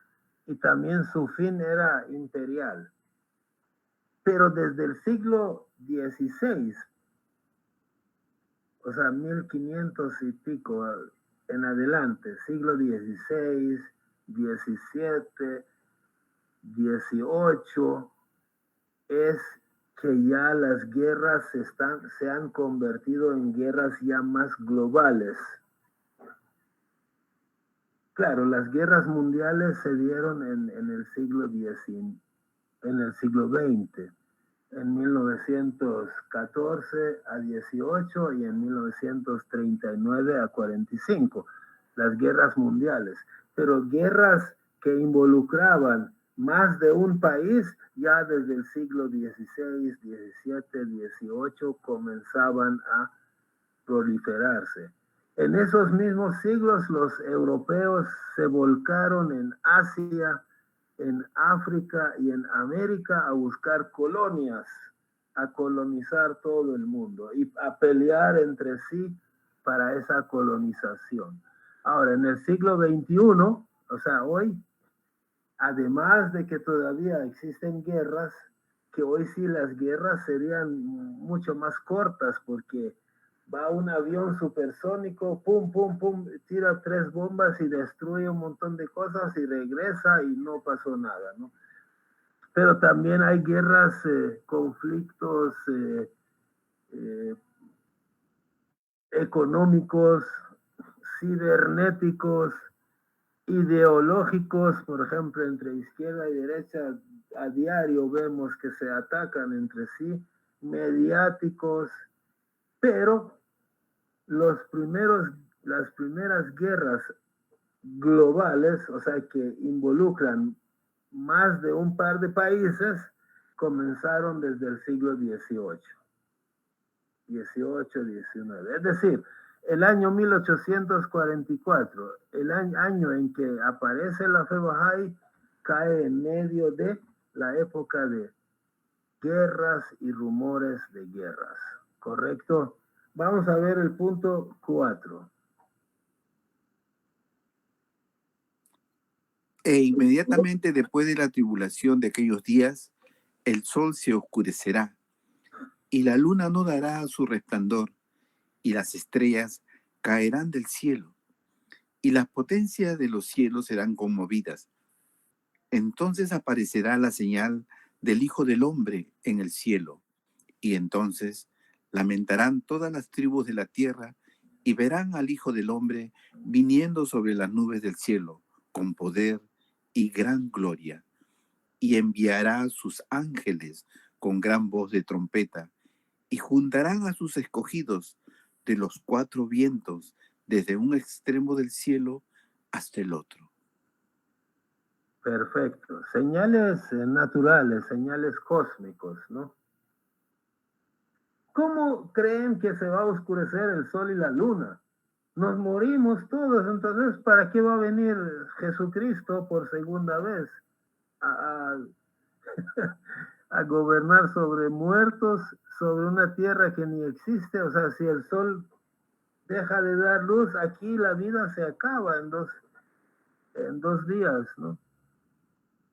Y también su fin era imperial. Pero desde el siglo XVI, o sea, 1500 y pico en adelante, siglo XVI, XVII, XVIII, es que ya las guerras se han convertido en guerras ya más globales. Claro, las guerras mundiales se dieron en el siglo XX, en el siglo XX, en 1914 a 18 y en 1939 a 45, las guerras mundiales. Pero guerras que involucraban más de un país, ya desde el siglo XVI, XVII, XVIII comenzaban a proliferarse. En esos mismos siglos los europeos se volcaron en Asia, en África y en América a buscar colonias, a colonizar todo el mundo y a pelear entre sí para esa colonización. Ahora, en el siglo XXI, o sea, hoy, además de que todavía existen guerras, que hoy sí las guerras serían mucho más cortas porque va un avión supersónico, pum, pum, pum, tira 3 bombas y destruye un montón de cosas y regresa y no pasó nada, ¿no? Pero también hay guerras, conflictos económicos, cibernéticos, ideológicos, por ejemplo, entre izquierda y derecha, a diario vemos que se atacan entre sí, mediáticos, pero las primeras guerras globales, o sea, que involucran más de un par de países, comenzaron desde el siglo XVIII, XIX. Es decir, el año 1844, el año en que aparece la fe Bahá'í, cae en medio de la época de guerras y rumores de guerras. ¿Correcto? Vamos a ver el punto 4. E inmediatamente después de la tribulación de aquellos días, el sol se oscurecerá, y la luna no dará su resplandor, y las estrellas caerán del cielo, y las potencias de los cielos serán conmovidas. Entonces aparecerá la señal del Hijo del Hombre en el cielo, y entonces lamentarán todas las tribus de la tierra y verán al Hijo del Hombre viniendo sobre las nubes del cielo con poder y gran gloria, y enviará a sus ángeles con gran voz de trompeta, y juntarán a sus escogidos de los cuatro vientos, desde un extremo del cielo hasta el otro. Perfecto. Señales naturales, señales cósmicos, ¿no? ¿Cómo creen que se va a oscurecer el sol y la luna? Nos morimos todos, entonces, ¿para qué va a venir Jesucristo por segunda vez a, a gobernar sobre muertos, sobre una tierra que ni existe? O sea, si el sol deja de dar luz, aquí la vida se acaba en dos días, ¿no?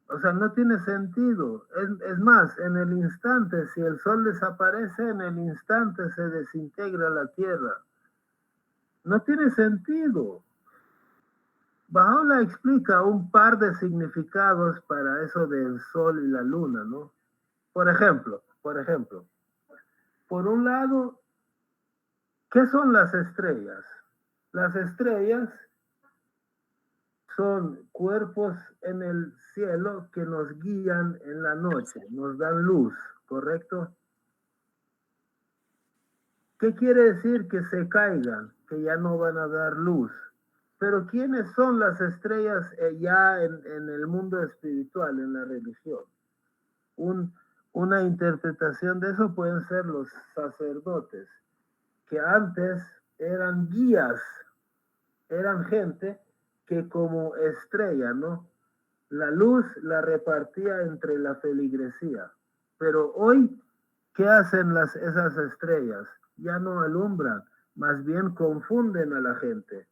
O sea, no tiene sentido. Es más, en el instante, si el sol desaparece, en el instante se desintegra la tierra. No tiene sentido. Baha'u'lláh explica un par de significados para eso del sol y la luna, ¿no? Por ejemplo, por un lado, ¿qué son las estrellas? Las estrellas son cuerpos en el cielo que nos guían en la noche, nos dan luz, ¿correcto? ¿Qué quiere decir que se caigan, que ya no van a dar luz? Pero ¿quiénes son las estrellas ya en el mundo espiritual, en la religión? Una interpretación de eso pueden ser los sacerdotes, que antes eran guías, eran gente que como estrella, ¿no? La luz la repartía entre la feligresía. Pero hoy, ¿qué hacen esas estrellas? Ya no alumbran, más bien confunden a la gente.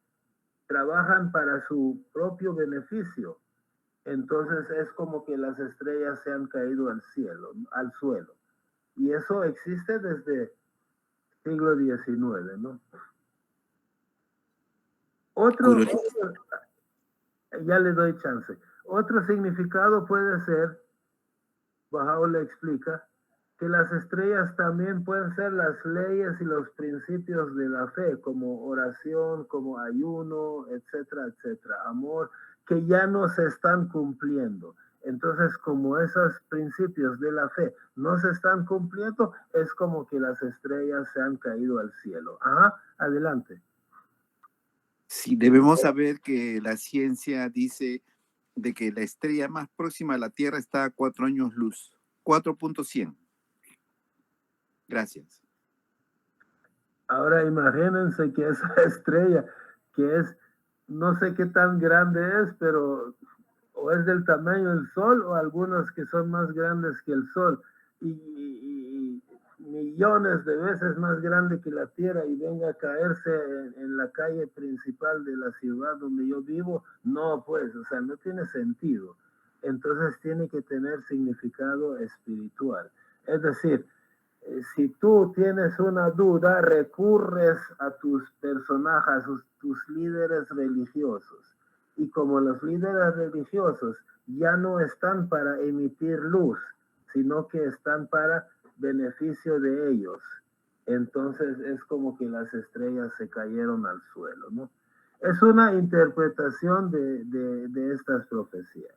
Trabajan para su propio beneficio. Entonces es como que las estrellas se han caído al cielo, al suelo. Y eso existe desde siglo XIX, ¿no? Ya le doy chance. Otro significado puede ser, Baha'u'lláh explica, que las estrellas también pueden ser las leyes y los principios de la fe, como oración, como ayuno, etcétera, etcétera, amor, que ya no se están cumpliendo. Entonces, como esos principios de la fe no se están cumpliendo, es como que las estrellas se han caído al cielo. Ajá, adelante. Sí, debemos saber que la ciencia dice de que la estrella más próxima a la Tierra está a 4 años luz, 4.100. Gracias. Ahora imagínense que esa estrella, que es, no sé qué tan grande es, pero o es del tamaño del Sol, o algunas que son más grandes que el Sol, y millones de veces más grande que la Tierra, y venga a caerse en la calle principal de la ciudad donde yo vivo, no, pues, o sea, no tiene sentido. Entonces tiene que tener significado espiritual. Es decir, si tú tienes una duda, recurres a tus personajes, tus líderes religiosos. Y como los líderes religiosos ya no están para emitir luz, sino que están para beneficio de ellos, entonces es como que las estrellas se cayeron al suelo, ¿no? Es una interpretación de estas profecías.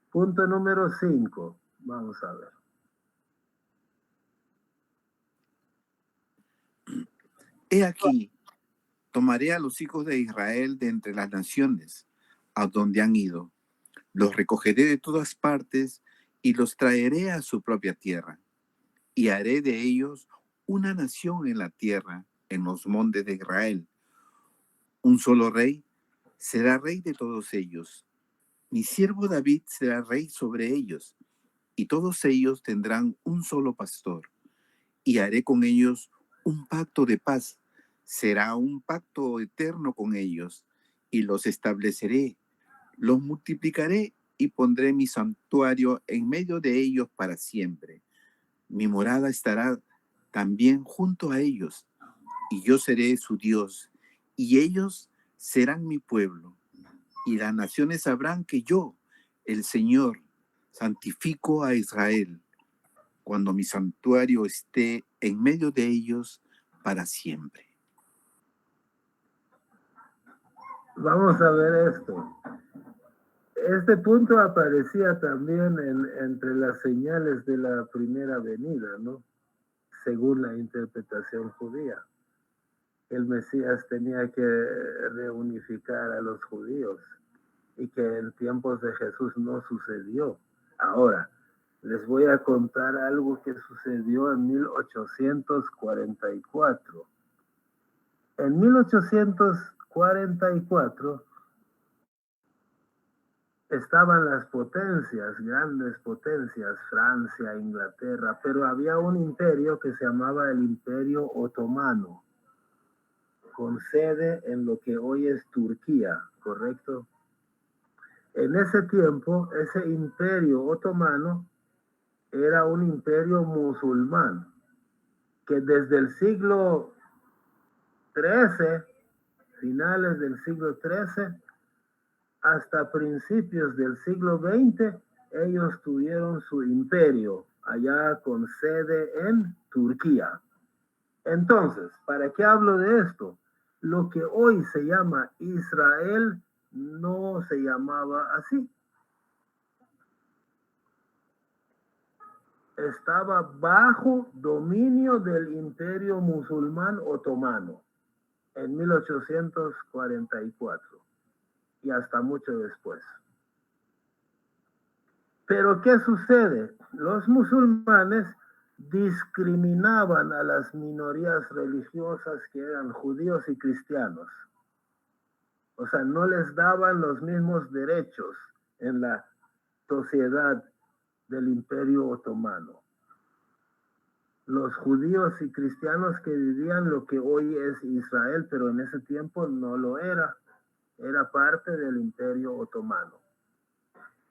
Punto número 5. Vamos a ver. He aquí, tomaré a los hijos de Israel de entre las naciones, a donde han ido. Los recogeré de todas partes y los traeré a su propia tierra. Y haré de ellos una nación en la tierra, en los montes de Israel. Un solo rey será rey de todos ellos. Mi siervo David será rey sobre ellos, y todos ellos tendrán un solo pastor. Y haré con ellos un pacto de paz. Será un pacto eterno con ellos, y los estableceré. Los multiplicaré y pondré mi santuario en medio de ellos para siempre. Mi morada estará también junto a ellos, y yo seré su Dios, y ellos serán mi pueblo, y las naciones sabrán que yo, el Señor, santifico a Israel, cuando mi santuario esté en medio de ellos para siempre. Vamos a ver esto. Este punto aparecía también entre las señales de la primera venida, ¿no? Según la interpretación judía. El Mesías tenía que reunificar a los judíos y que en tiempos de Jesús no sucedió. Ahora, les voy a contar algo que sucedió en 1844. En 1844 estaban las potencias, grandes potencias, Francia, Inglaterra, pero había un imperio que se llamaba el Imperio Otomano, con sede en lo que hoy es Turquía, ¿correcto? En ese tiempo, ese Imperio Otomano era un imperio musulmán, que desde el siglo XIII, finales del siglo XIII, hasta principios del siglo XX, ellos tuvieron su imperio allá con sede en Turquía. Entonces, ¿para qué hablo de esto? Lo que hoy se llama Israel no se llamaba así. Estaba bajo dominio del imperio musulmán otomano en 1844 y hasta mucho después. Pero ¿qué sucede? Los musulmanes discriminaban a las minorías religiosas que eran judíos y cristianos. O sea, no les daban los mismos derechos en la sociedad del Imperio Otomano. Los judíos y cristianos que vivían lo que hoy es Israel, pero en ese tiempo no lo era. Era parte del Imperio Otomano.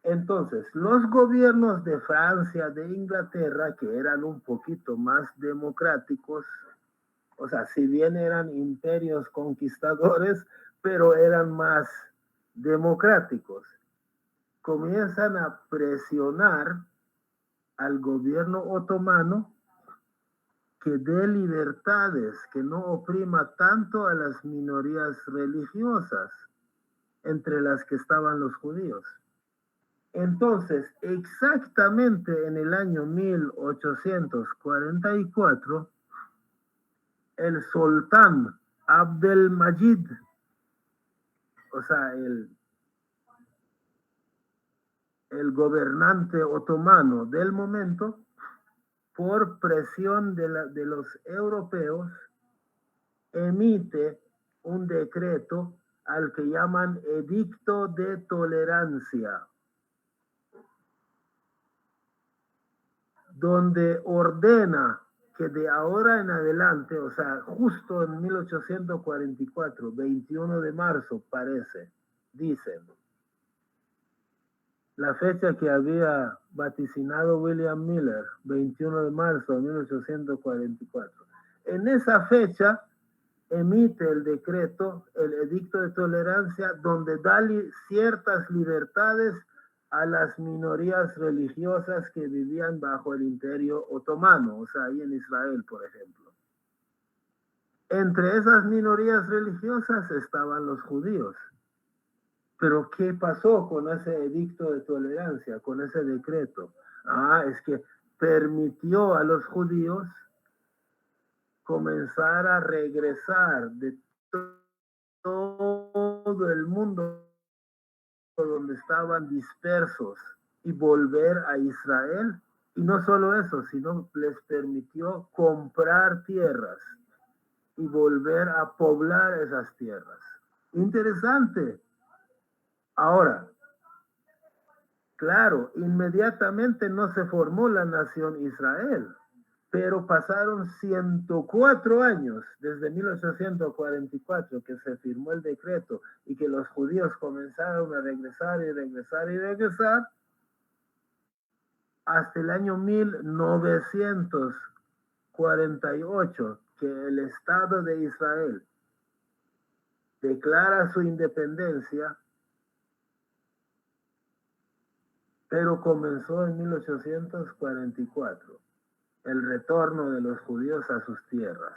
Entonces, los gobiernos de Francia, de Inglaterra, que eran un poquito más democráticos, o sea, si bien eran imperios conquistadores, pero eran más democráticos, comienzan a presionar al gobierno otomano que dé libertades, que no oprima tanto a las minorías religiosas, entre las que estaban los judíos. Entonces, exactamente en el año 1844, el sultán Abdelmajid, o sea, el gobernante otomano del momento, por presión de los europeos, emite un decreto al que llaman Edicto de Tolerancia, donde ordena que de ahora en adelante, o sea, justo en 1844, 21 de marzo parece, dicen, la fecha que había vaticinado William Miller, 21 de marzo de 1844. En esa fecha emite el decreto, el Edicto de Tolerancia, donde da ciertas libertades a las minorías religiosas que vivían bajo el Imperio Otomano, o sea, ahí en Israel, por ejemplo. Entre esas minorías religiosas estaban los judíos. Pero ¿qué pasó con ese edicto de tolerancia, con ese decreto? Es que permitió a los judíos comenzar a regresar de todo el mundo donde estaban dispersos y volver a Israel. Y no solo eso, sino les permitió comprar tierras y volver a poblar esas tierras. Interesante. Ahora, claro, inmediatamente no se formó la nación Israel, pero pasaron 104 años desde 1844 que se firmó el decreto y que los judíos comenzaron a regresar y regresar y regresar hasta el año 1948, que el Estado de Israel declara su independencia, pero comenzó en 1844, el retorno de los judíos a sus tierras.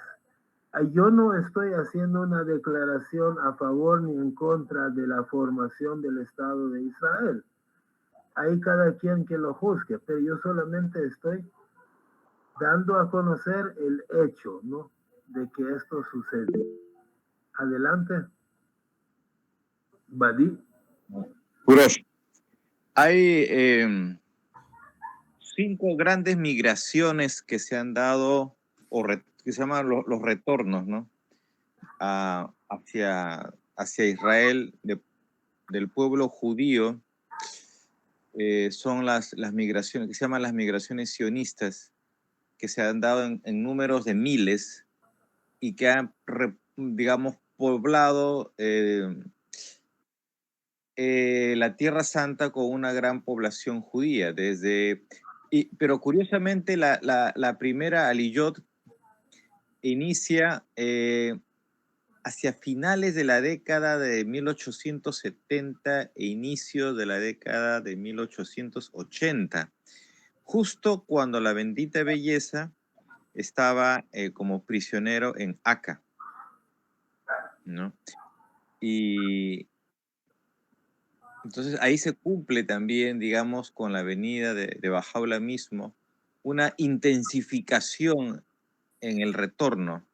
Yo no estoy haciendo una declaración a favor ni en contra de la formación del Estado de Israel. Hay cada quien que lo juzgue, pero yo solamente estoy dando a conocer el hecho, ¿no?, de que esto sucede. Adelante. Badí. Kurosh, hay 5 grandes migraciones que se han dado, que se llaman los retornos, ¿no? Hacia Israel del pueblo judío. Son las migraciones, que se llaman las migraciones sionistas, que se han dado en números de miles y que han, digamos, poblado la Tierra Santa con una gran población judía. Pero curiosamente la primera Aliyot inicia hacia finales de la década de 1870 e inicio de la década de 1880, justo cuando la bendita belleza estaba como prisionero en Acá, ¿no? Y entonces ahí se cumple también, digamos, con la venida de Bahá'u'lláh mismo, una intensificación en el retorno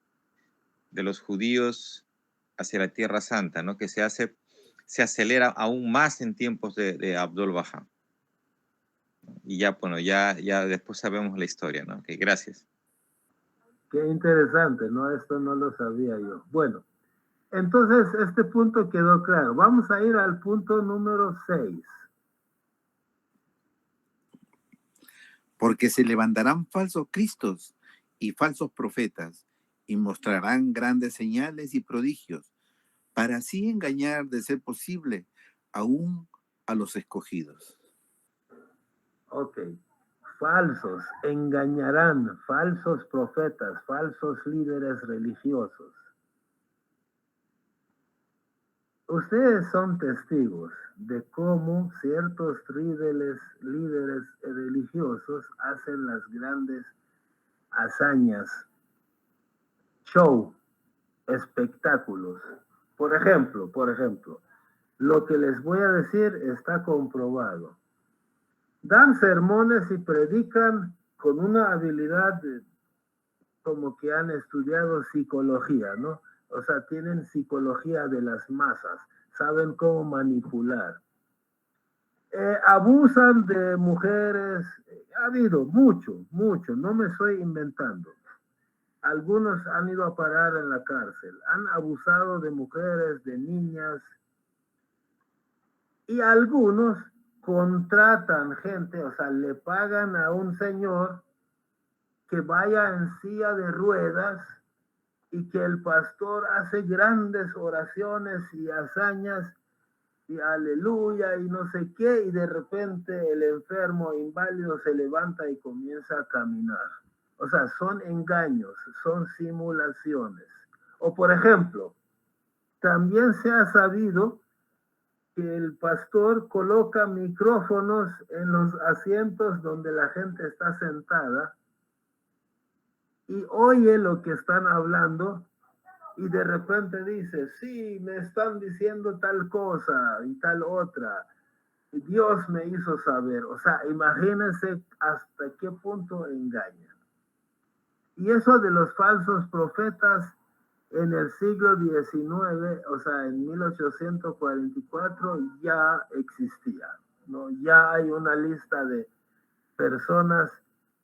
de los judíos hacia la Tierra Santa, ¿no? Que se acelera aún más en tiempos de Abdul Bahá. Y ya, bueno, ya después sabemos la historia, ¿no? Okay, gracias. Qué interesante, ¿no? Esto no lo sabía yo. Bueno, entonces este punto quedó claro. Vamos a ir al punto número 6. Porque se levantarán falsos cristos y falsos profetas, y mostrarán grandes señales y prodigios, para así engañar, de ser posible, aún a los escogidos. Ok. Falsos, engañarán, falsos profetas, falsos líderes religiosos. Ustedes son testigos de cómo ciertos líderes religiosos hacen las grandes hazañas, show, espectáculos. Por ejemplo, lo que les voy a decir está comprobado. Dan sermones y predican con una habilidad como que han estudiado psicología, ¿no? O sea, tienen psicología de las masas, saben cómo manipular. Abusan de mujeres, ha habido mucho, no me estoy inventando. Algunos han ido a parar en la cárcel, han abusado de mujeres, de niñas, y algunos contratan gente, o sea, le pagan a un señor que vaya en silla de ruedas y que el pastor hace grandes oraciones y hazañas y aleluya y no sé qué, y de repente el enfermo inválido se levanta y comienza a caminar. O sea, son engaños, son simulaciones. O por ejemplo, también se ha sabido que el pastor coloca micrófonos en los asientos donde la gente está sentada y oye lo que están hablando y de repente dice, sí, me están diciendo tal cosa y tal otra. Y Dios me hizo saber. O sea, imagínense hasta qué punto engañan. Y eso de los falsos profetas en el siglo XIX, o sea, en 1844 ya existía, ¿no? Ya hay una lista de personas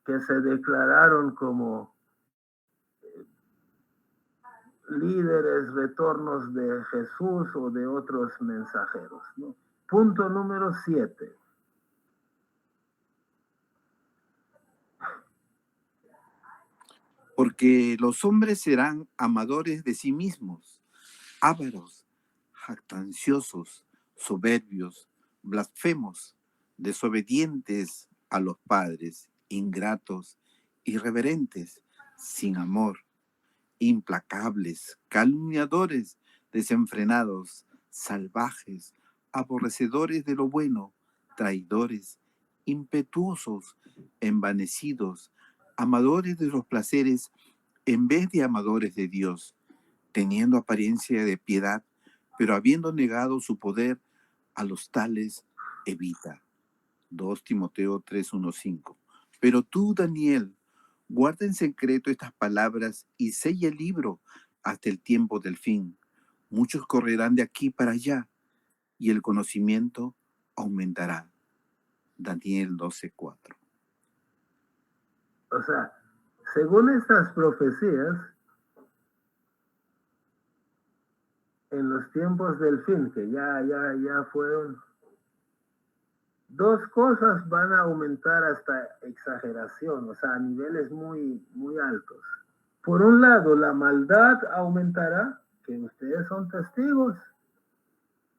que se declararon como líderes, retornos de Jesús o de otros mensajeros, ¿no? Punto número 7. Porque los hombres serán amadores de sí mismos, ávaros, jactanciosos, soberbios, blasfemos, desobedientes a los padres, ingratos, irreverentes, sin amor, implacables, calumniadores, desenfrenados, salvajes, aborrecedores de lo bueno, traidores, impetuosos, envanecidos, amadores de los placeres en vez de amadores de Dios, teniendo apariencia de piedad, pero habiendo negado su poder, a los tales evita. 2 Timoteo 3:1-5. Pero tú, Daniel, guarda en secreto estas palabras y sella el libro hasta el tiempo del fin. Muchos correrán de aquí para allá y el conocimiento aumentará. Daniel 12:4. O sea, según estas profecías, en los tiempos del fin, que ya fueron, dos cosas van a aumentar hasta exageración, o sea, a niveles muy, muy altos. Por un lado, la maldad aumentará, que ustedes son testigos,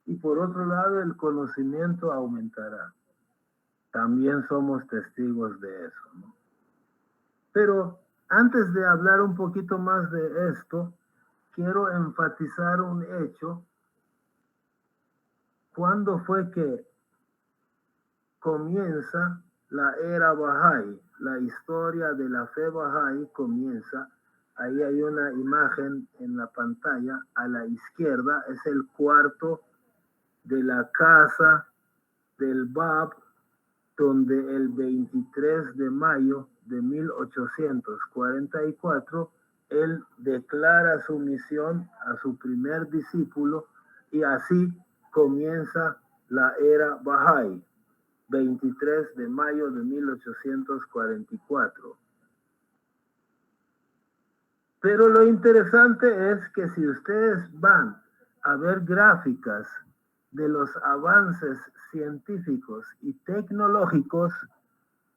y por otro lado, el conocimiento aumentará. También somos testigos de eso, ¿no? Pero antes de hablar un poquito más de esto, quiero enfatizar un hecho. ¿Cuándo fue que comienza la era Bahá'í? La historia de la fe Bahá'í comienza. Ahí hay una imagen en la pantalla. A la izquierda es el cuarto de la casa del Bab, donde el 23 de mayo de 1844 él declara su misión a su primer discípulo y así comienza la era Bahá'í, 23 de mayo de 1844. Pero lo interesante es que si ustedes van a ver gráficas de los avances científicos y tecnológicos,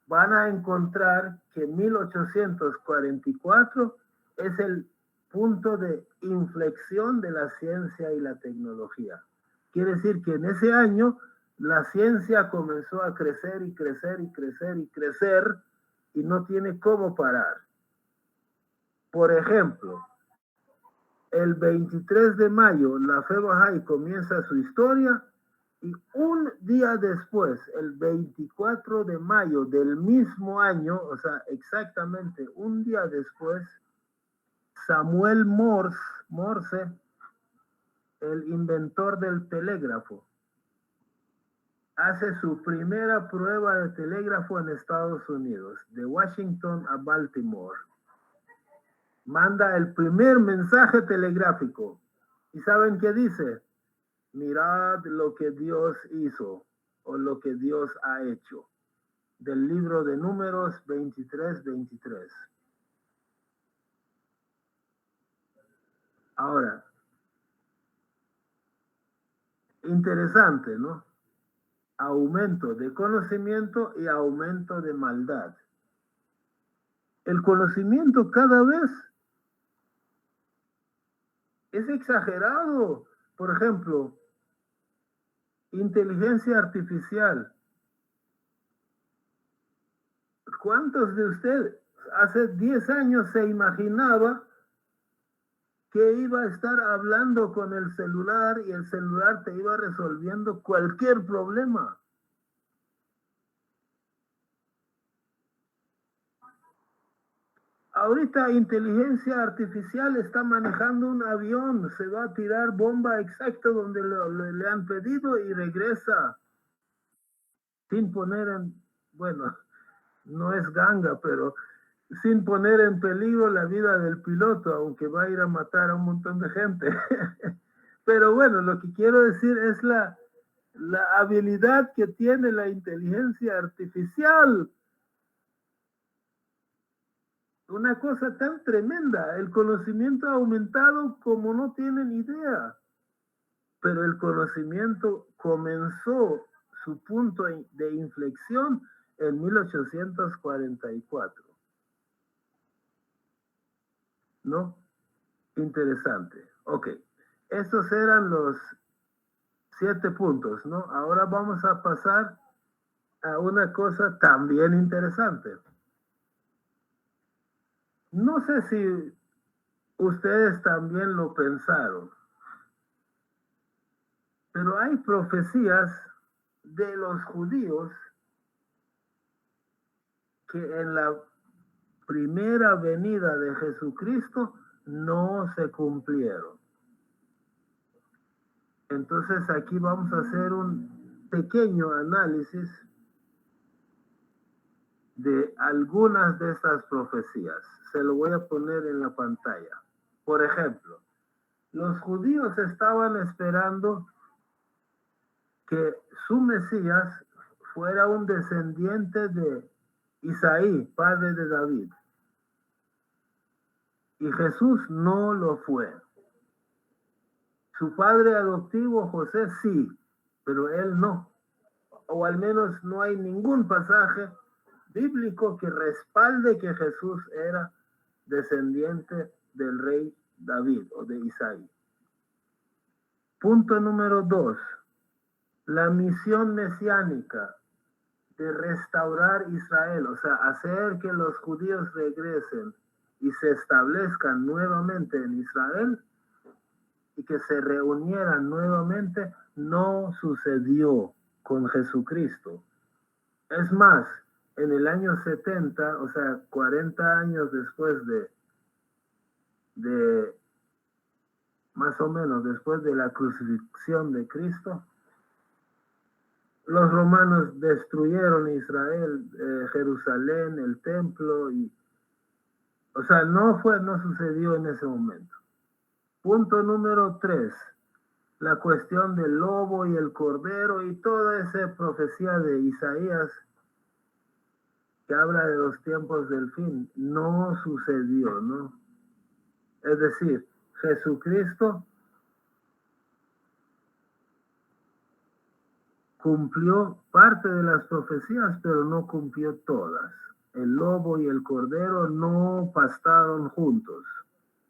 van a encontrar que 1844 es el punto de inflexión de la ciencia y la tecnología. Quiere decir que en ese año la ciencia comenzó a crecer y crecer y crecer y crecer y no tiene cómo parar. Por ejemplo, el 23 de mayo la fe Bahá'í comienza su historia y un día después, el 24 de mayo del mismo año, o sea, exactamente un día después, Samuel Morse, el inventor del telégrafo, hace su primera prueba de telégrafo en Estados Unidos, de Washington a Baltimore. Manda el primer mensaje telegráfico. ¿Y saben qué dice? Mirad lo que Dios hizo o lo que Dios ha hecho. Del libro de Números 23:23. Ahora, interesante, ¿no? Aumento de conocimiento y aumento de maldad. El conocimiento cada vez es exagerado. Por ejemplo, inteligencia artificial. ¿Cuántos de ustedes hace 10 años se imaginaba que iba a estar hablando con el celular y el celular te iba resolviendo cualquier problema? Ahorita inteligencia artificial está manejando un avión, se va a tirar bomba exacto donde le han pedido y regresa sin poner en, bueno, no es ganga, pero sin poner en peligro la vida del piloto, aunque va a ir a matar a un montón de gente. Pero bueno, lo que quiero decir es la habilidad que tiene la inteligencia artificial. Una cosa tan tremenda, el conocimiento ha aumentado como no tienen idea, pero el conocimiento comenzó su punto de inflexión en 1844. ¿No? Interesante. Ok, esos eran los 7 puntos, ¿no? Ahora vamos a pasar a una cosa también interesante. No sé si ustedes también lo pensaron, Pero hay profecías de los judíos que en la primera venida de Jesucristo no se cumplieron. Entonces aquí vamos a hacer un pequeño análisis de algunas de estas profecías. Se lo voy a poner en la pantalla. Por ejemplo, los judíos estaban esperando que su Mesías fuera un descendiente de Isaí, padre de David. Y Jesús no lo fue. Su padre adoptivo, José, sí, pero él no. O al menos no hay ningún pasaje bíblico que respalde que Jesús era descendiente del rey David o de Isaí. Punto número 2. La misión mesiánica de restaurar Israel, o sea, hacer que los judíos regresen y se establezcan nuevamente en Israel y que se reunieran nuevamente, no sucedió con Jesucristo. Es más, en el año 70, o sea, 40 años después de más o menos después de la crucifixión de Cristo, los romanos destruyeron Israel, Jerusalén, el templo, y, o sea, no sucedió en ese momento. Punto número 3, la cuestión del lobo y el cordero y toda esa profecía de Isaías que habla de los tiempos del fin, no sucedió, ¿no? Es decir, Jesucristo cumplió parte de las profecías, pero no cumplió todas. El lobo y el cordero no pastaron juntos,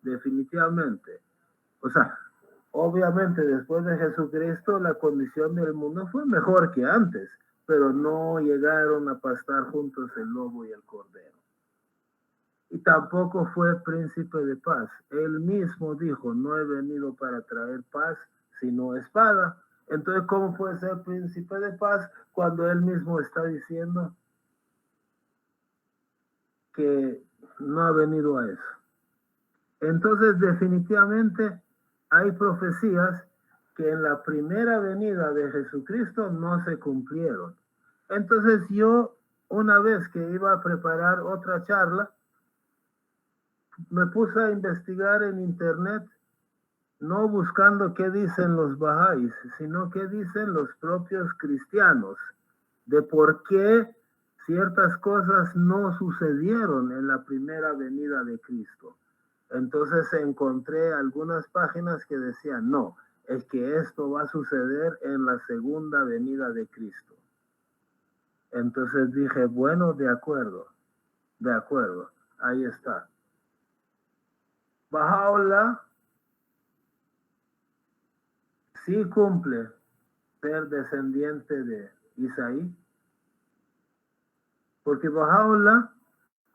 definitivamente. O sea, obviamente después de Jesucristo la condición del mundo fue mejor que antes, pero no llegaron a pastar juntos el lobo y el cordero. Y tampoco fue príncipe de paz. Él mismo dijo, no he venido para traer paz, sino espada. Entonces, ¿cómo puede ser príncipe de paz cuando él mismo está diciendo que no ha venido a eso? Entonces, definitivamente, hay profecías que en la primera venida de Jesucristo no se cumplieron. Entonces, yo, una vez que iba a preparar otra charla, me puse a investigar en internet, no buscando qué dicen los bahá'ís, sino qué dicen los propios cristianos, de por qué ciertas cosas no sucedieron en la primera venida de Cristo. Entonces encontré algunas páginas que decían, no, es que esto va a suceder en la segunda venida de Cristo. Entonces dije, bueno, de acuerdo, ahí está. Baha'u'lláh sí cumple ser descendiente de Isaí, porque Baha'u'lláh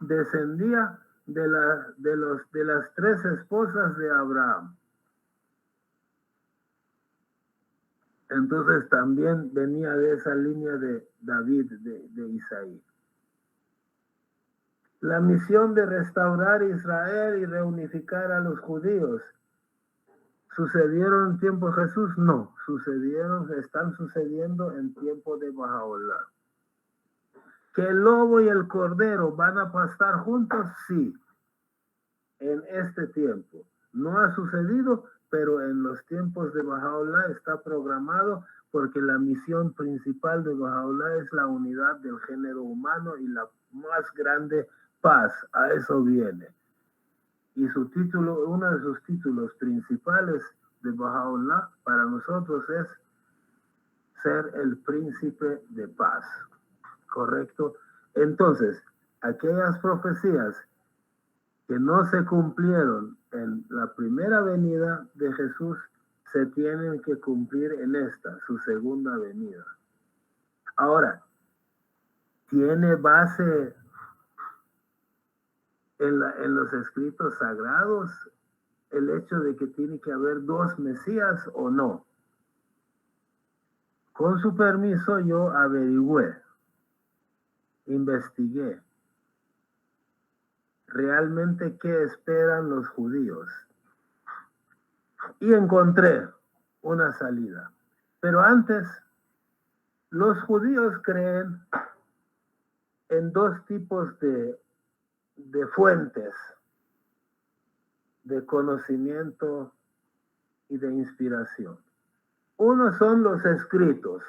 descendía de las 3 esposas de Abraham. Entonces también venía de esa línea de David, de Isaí. La misión de restaurar Israel y reunificar a los judíos, ¿sucedieron en tiempo de Jesús? No, están sucediendo en tiempo de Baha'u'lláh. ¿Que el lobo y el cordero van a pastar juntos? Sí, en este tiempo. No ha sucedido, pero en los tiempos de Baha'u'lláh está programado, porque la misión principal de Baha'u'lláh es la unidad del género humano y la más grande paz. A eso viene. Y su título, uno de sus títulos principales de Baha'u'lláh para nosotros es ser el príncipe de paz. ¿Correcto? Entonces, aquellas profecías que no se cumplieron en la primera venida de Jesús se tienen que cumplir en esta, su segunda venida. Ahora, ¿tiene base en los escritos sagrados el hecho de que tiene que haber 2 Mesías o no? Con su permiso yo averigüé, investigué realmente qué esperan los judíos y encontré una salida. Pero antes, los judíos creen en dos tipos de fuentes de conocimiento y de inspiración. Uno son los escritos,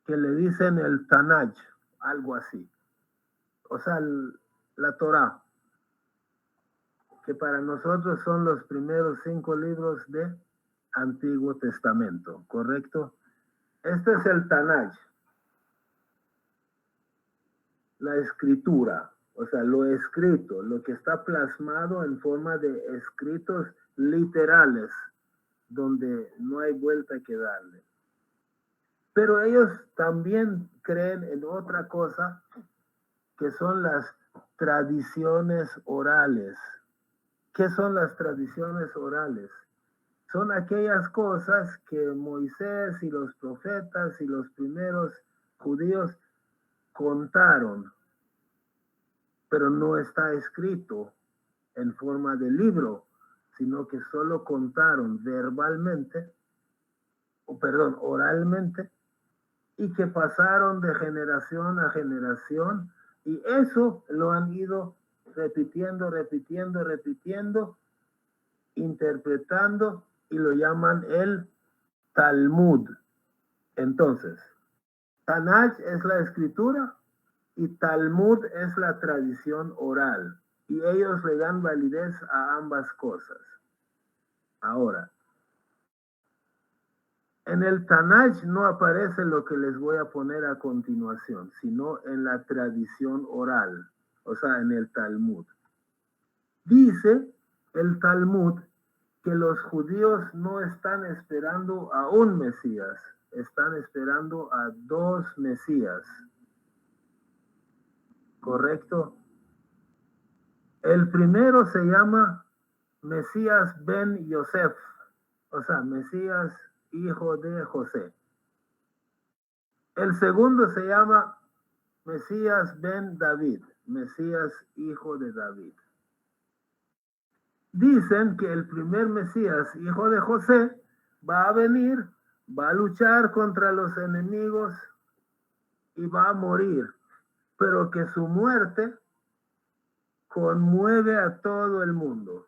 que le dicen el Tanaj, algo así. O sea, la Torá, que para nosotros son los primeros 5 libros de Antiguo Testamento, ¿correcto? Este es el Tanaj, la escritura, o sea, lo escrito, lo que está plasmado en forma de escritos literales, donde no hay vuelta que darle. Pero ellos también creen en otra cosa, que son las tradiciones orales. ¿Qué son las tradiciones orales? Son aquellas cosas que Moisés y los profetas y los primeros judíos contaron, pero no está escrito en forma de libro, sino que solo contaron verbalmente, oralmente, y que pasaron de generación a generación, y eso lo han ido repitiendo, interpretando, y lo llaman el Talmud. Entonces, Tanaj es la escritura y Talmud es la tradición oral, y ellos le dan validez a ambas cosas. Ahora, en el Tanaj no aparece lo que les voy a poner a continuación, sino en la tradición oral, o sea, en el Talmud. Dice el Talmud que los judíos no están esperando a un Mesías, están esperando a 2 Mesías. ¿Correcto? El primero se llama Mesías ben Yosef, o sea, Mesías hijo de José. El segundo se llama Mesías ben David, Mesías hijo de David. Dicen que el primer Mesías, hijo de José, va a venir, va a luchar contra los enemigos y va a morir, pero que su muerte conmueve a todo el mundo.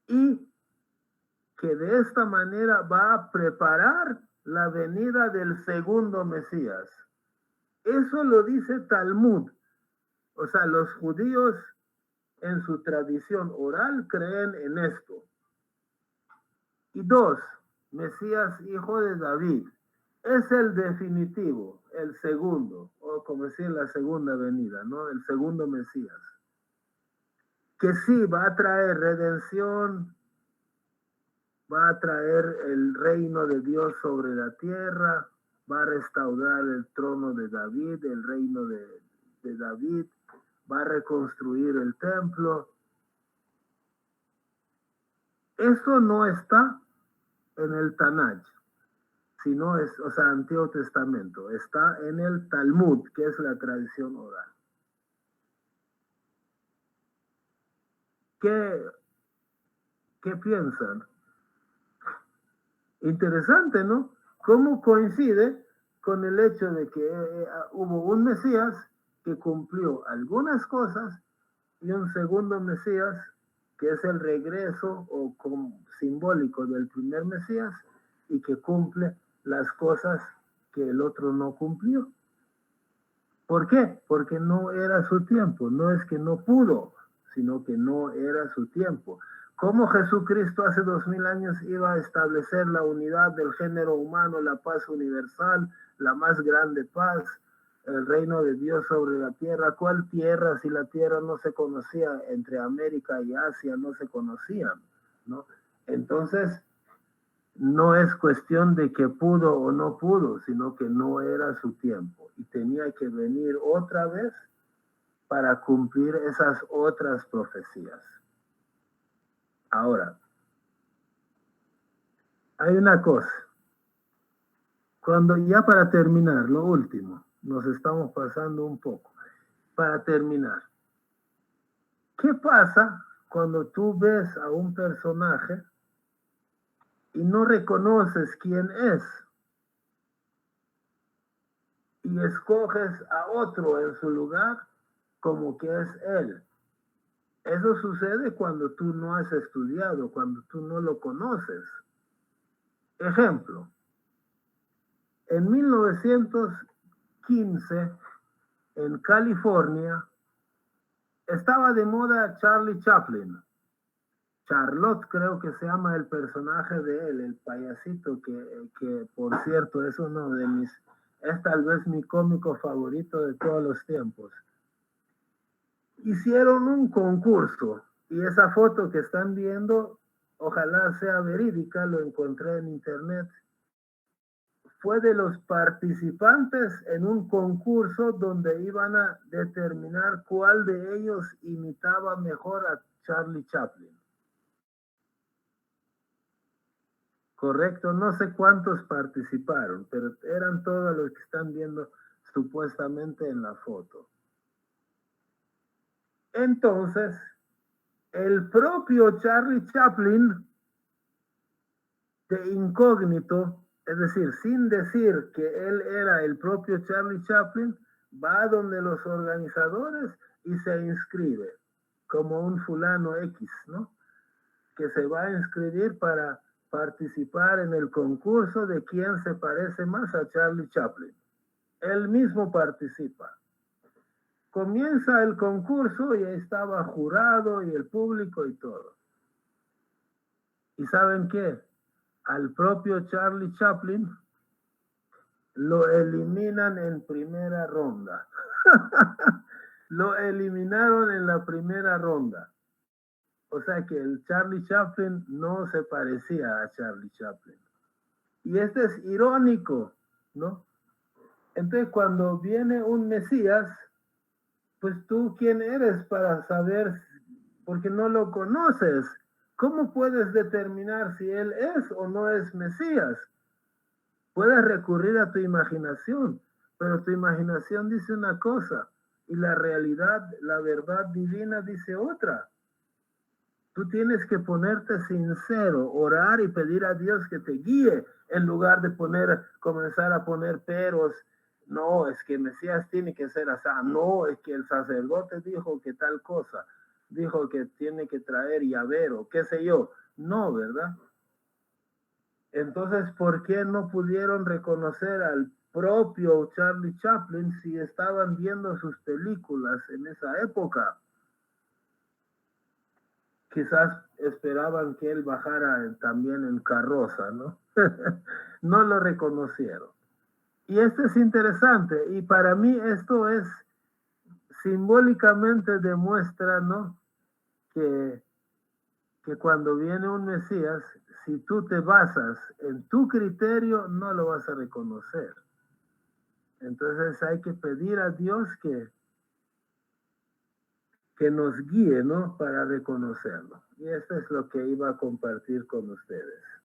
Y que de esta manera va a preparar la venida del segundo Mesías. Eso lo dice Talmud. O sea, los judíos en su tradición oral creen en esto. Y 2, Mesías hijo de David. Es el definitivo, el segundo, o como decir la segunda venida, ¿no? El segundo Mesías. Que sí va a traer redención, va a traer el reino de Dios sobre la tierra, va a restaurar el trono de David, el reino de David, va a reconstruir el templo. Eso no está en el Tanaj, sino es, o sea, Antiguo Testamento, está en el Talmud, que es la tradición oral. ¿Qué piensan? Interesante, ¿no? ¿Cómo coincide con el hecho de que hubo un Mesías que cumplió algunas cosas y un segundo Mesías que es el regreso o simbólico del primer Mesías y que cumple las cosas que el otro no cumplió? ¿Por qué? Porque no era su tiempo. No es que no pudo, sino que no era su tiempo. ¿Cómo Jesucristo hace 2000 años iba a establecer la unidad del género humano, la paz universal, la más grande paz, el reino de Dios sobre la tierra? ¿Cuál tierra si la tierra no se conocía? Entre América y Asia no se conocían, ¿no? Entonces, no es cuestión de que pudo o no pudo, sino que no era su tiempo y tenía que venir otra vez para cumplir esas otras profecías. Ahora, hay una cosa. Cuando ya para terminar, lo último, nos estamos pasando un poco. Para terminar, ¿qué pasa cuando tú ves a un personaje y no reconoces quién es? Y escoges a otro en su lugar como que es él. Eso sucede cuando tú no has estudiado, cuando tú no lo conoces. Ejemplo, en 1915, en California, estaba de moda Charlie Chaplin. Charlotte creo que se llama el personaje de él, el payasito que por cierto es uno de es tal vez mi cómico favorito de todos los tiempos. Hicieron un concurso y esa foto que están viendo, ojalá sea verídica, lo encontré en internet. Fue de los participantes en un concurso donde iban a determinar cuál de ellos imitaba mejor a Charlie Chaplin. Correcto, no sé cuántos participaron, pero eran todos los que están viendo supuestamente en la foto. Entonces, el propio Charlie Chaplin, de incógnito, es decir, sin decir que él era el propio Charlie Chaplin, va donde los organizadores y se inscribe como un fulano X, ¿no? Que se va a inscribir para participar en el concurso de quién se parece más a Charlie Chaplin. Él mismo participa. Comienza el concurso y ahí estaba jurado y el público y todo. ¿Y saben qué? Al propio Charlie Chaplin lo eliminan en primera ronda. Lo eliminaron en la primera ronda. O sea que el Charlie Chaplin no se parecía a Charlie Chaplin. Y este es irónico, ¿no? Entonces cuando viene un Mesías, pues tú quién eres para saber, porque no lo conoces. ¿Cómo puedes determinar si él es o no es Mesías? Puedes recurrir a tu imaginación, pero tu imaginación dice una cosa y la realidad, la verdad divina dice otra. Tú tienes que ponerte sincero, orar y pedir a Dios que te guíe en lugar de comenzar a poner peros. No, es que Mesías tiene que ser así. No, es que el sacerdote dijo que tal cosa. Dijo que tiene que traer llavero, qué sé yo. No, ¿verdad? Entonces, ¿por qué no pudieron reconocer al propio Charlie Chaplin si estaban viendo sus películas en esa época? Quizás esperaban que él bajara también en carroza, ¿no? No lo reconocieron. Y esto es interesante, y para mí esto es simbólicamente demuestra, ¿no? Que cuando viene un Mesías, si tú te basas en tu criterio, no lo vas a reconocer. Entonces hay que pedir a Dios que nos guíe, ¿no? Para reconocerlo. Y esto es lo que iba a compartir con ustedes.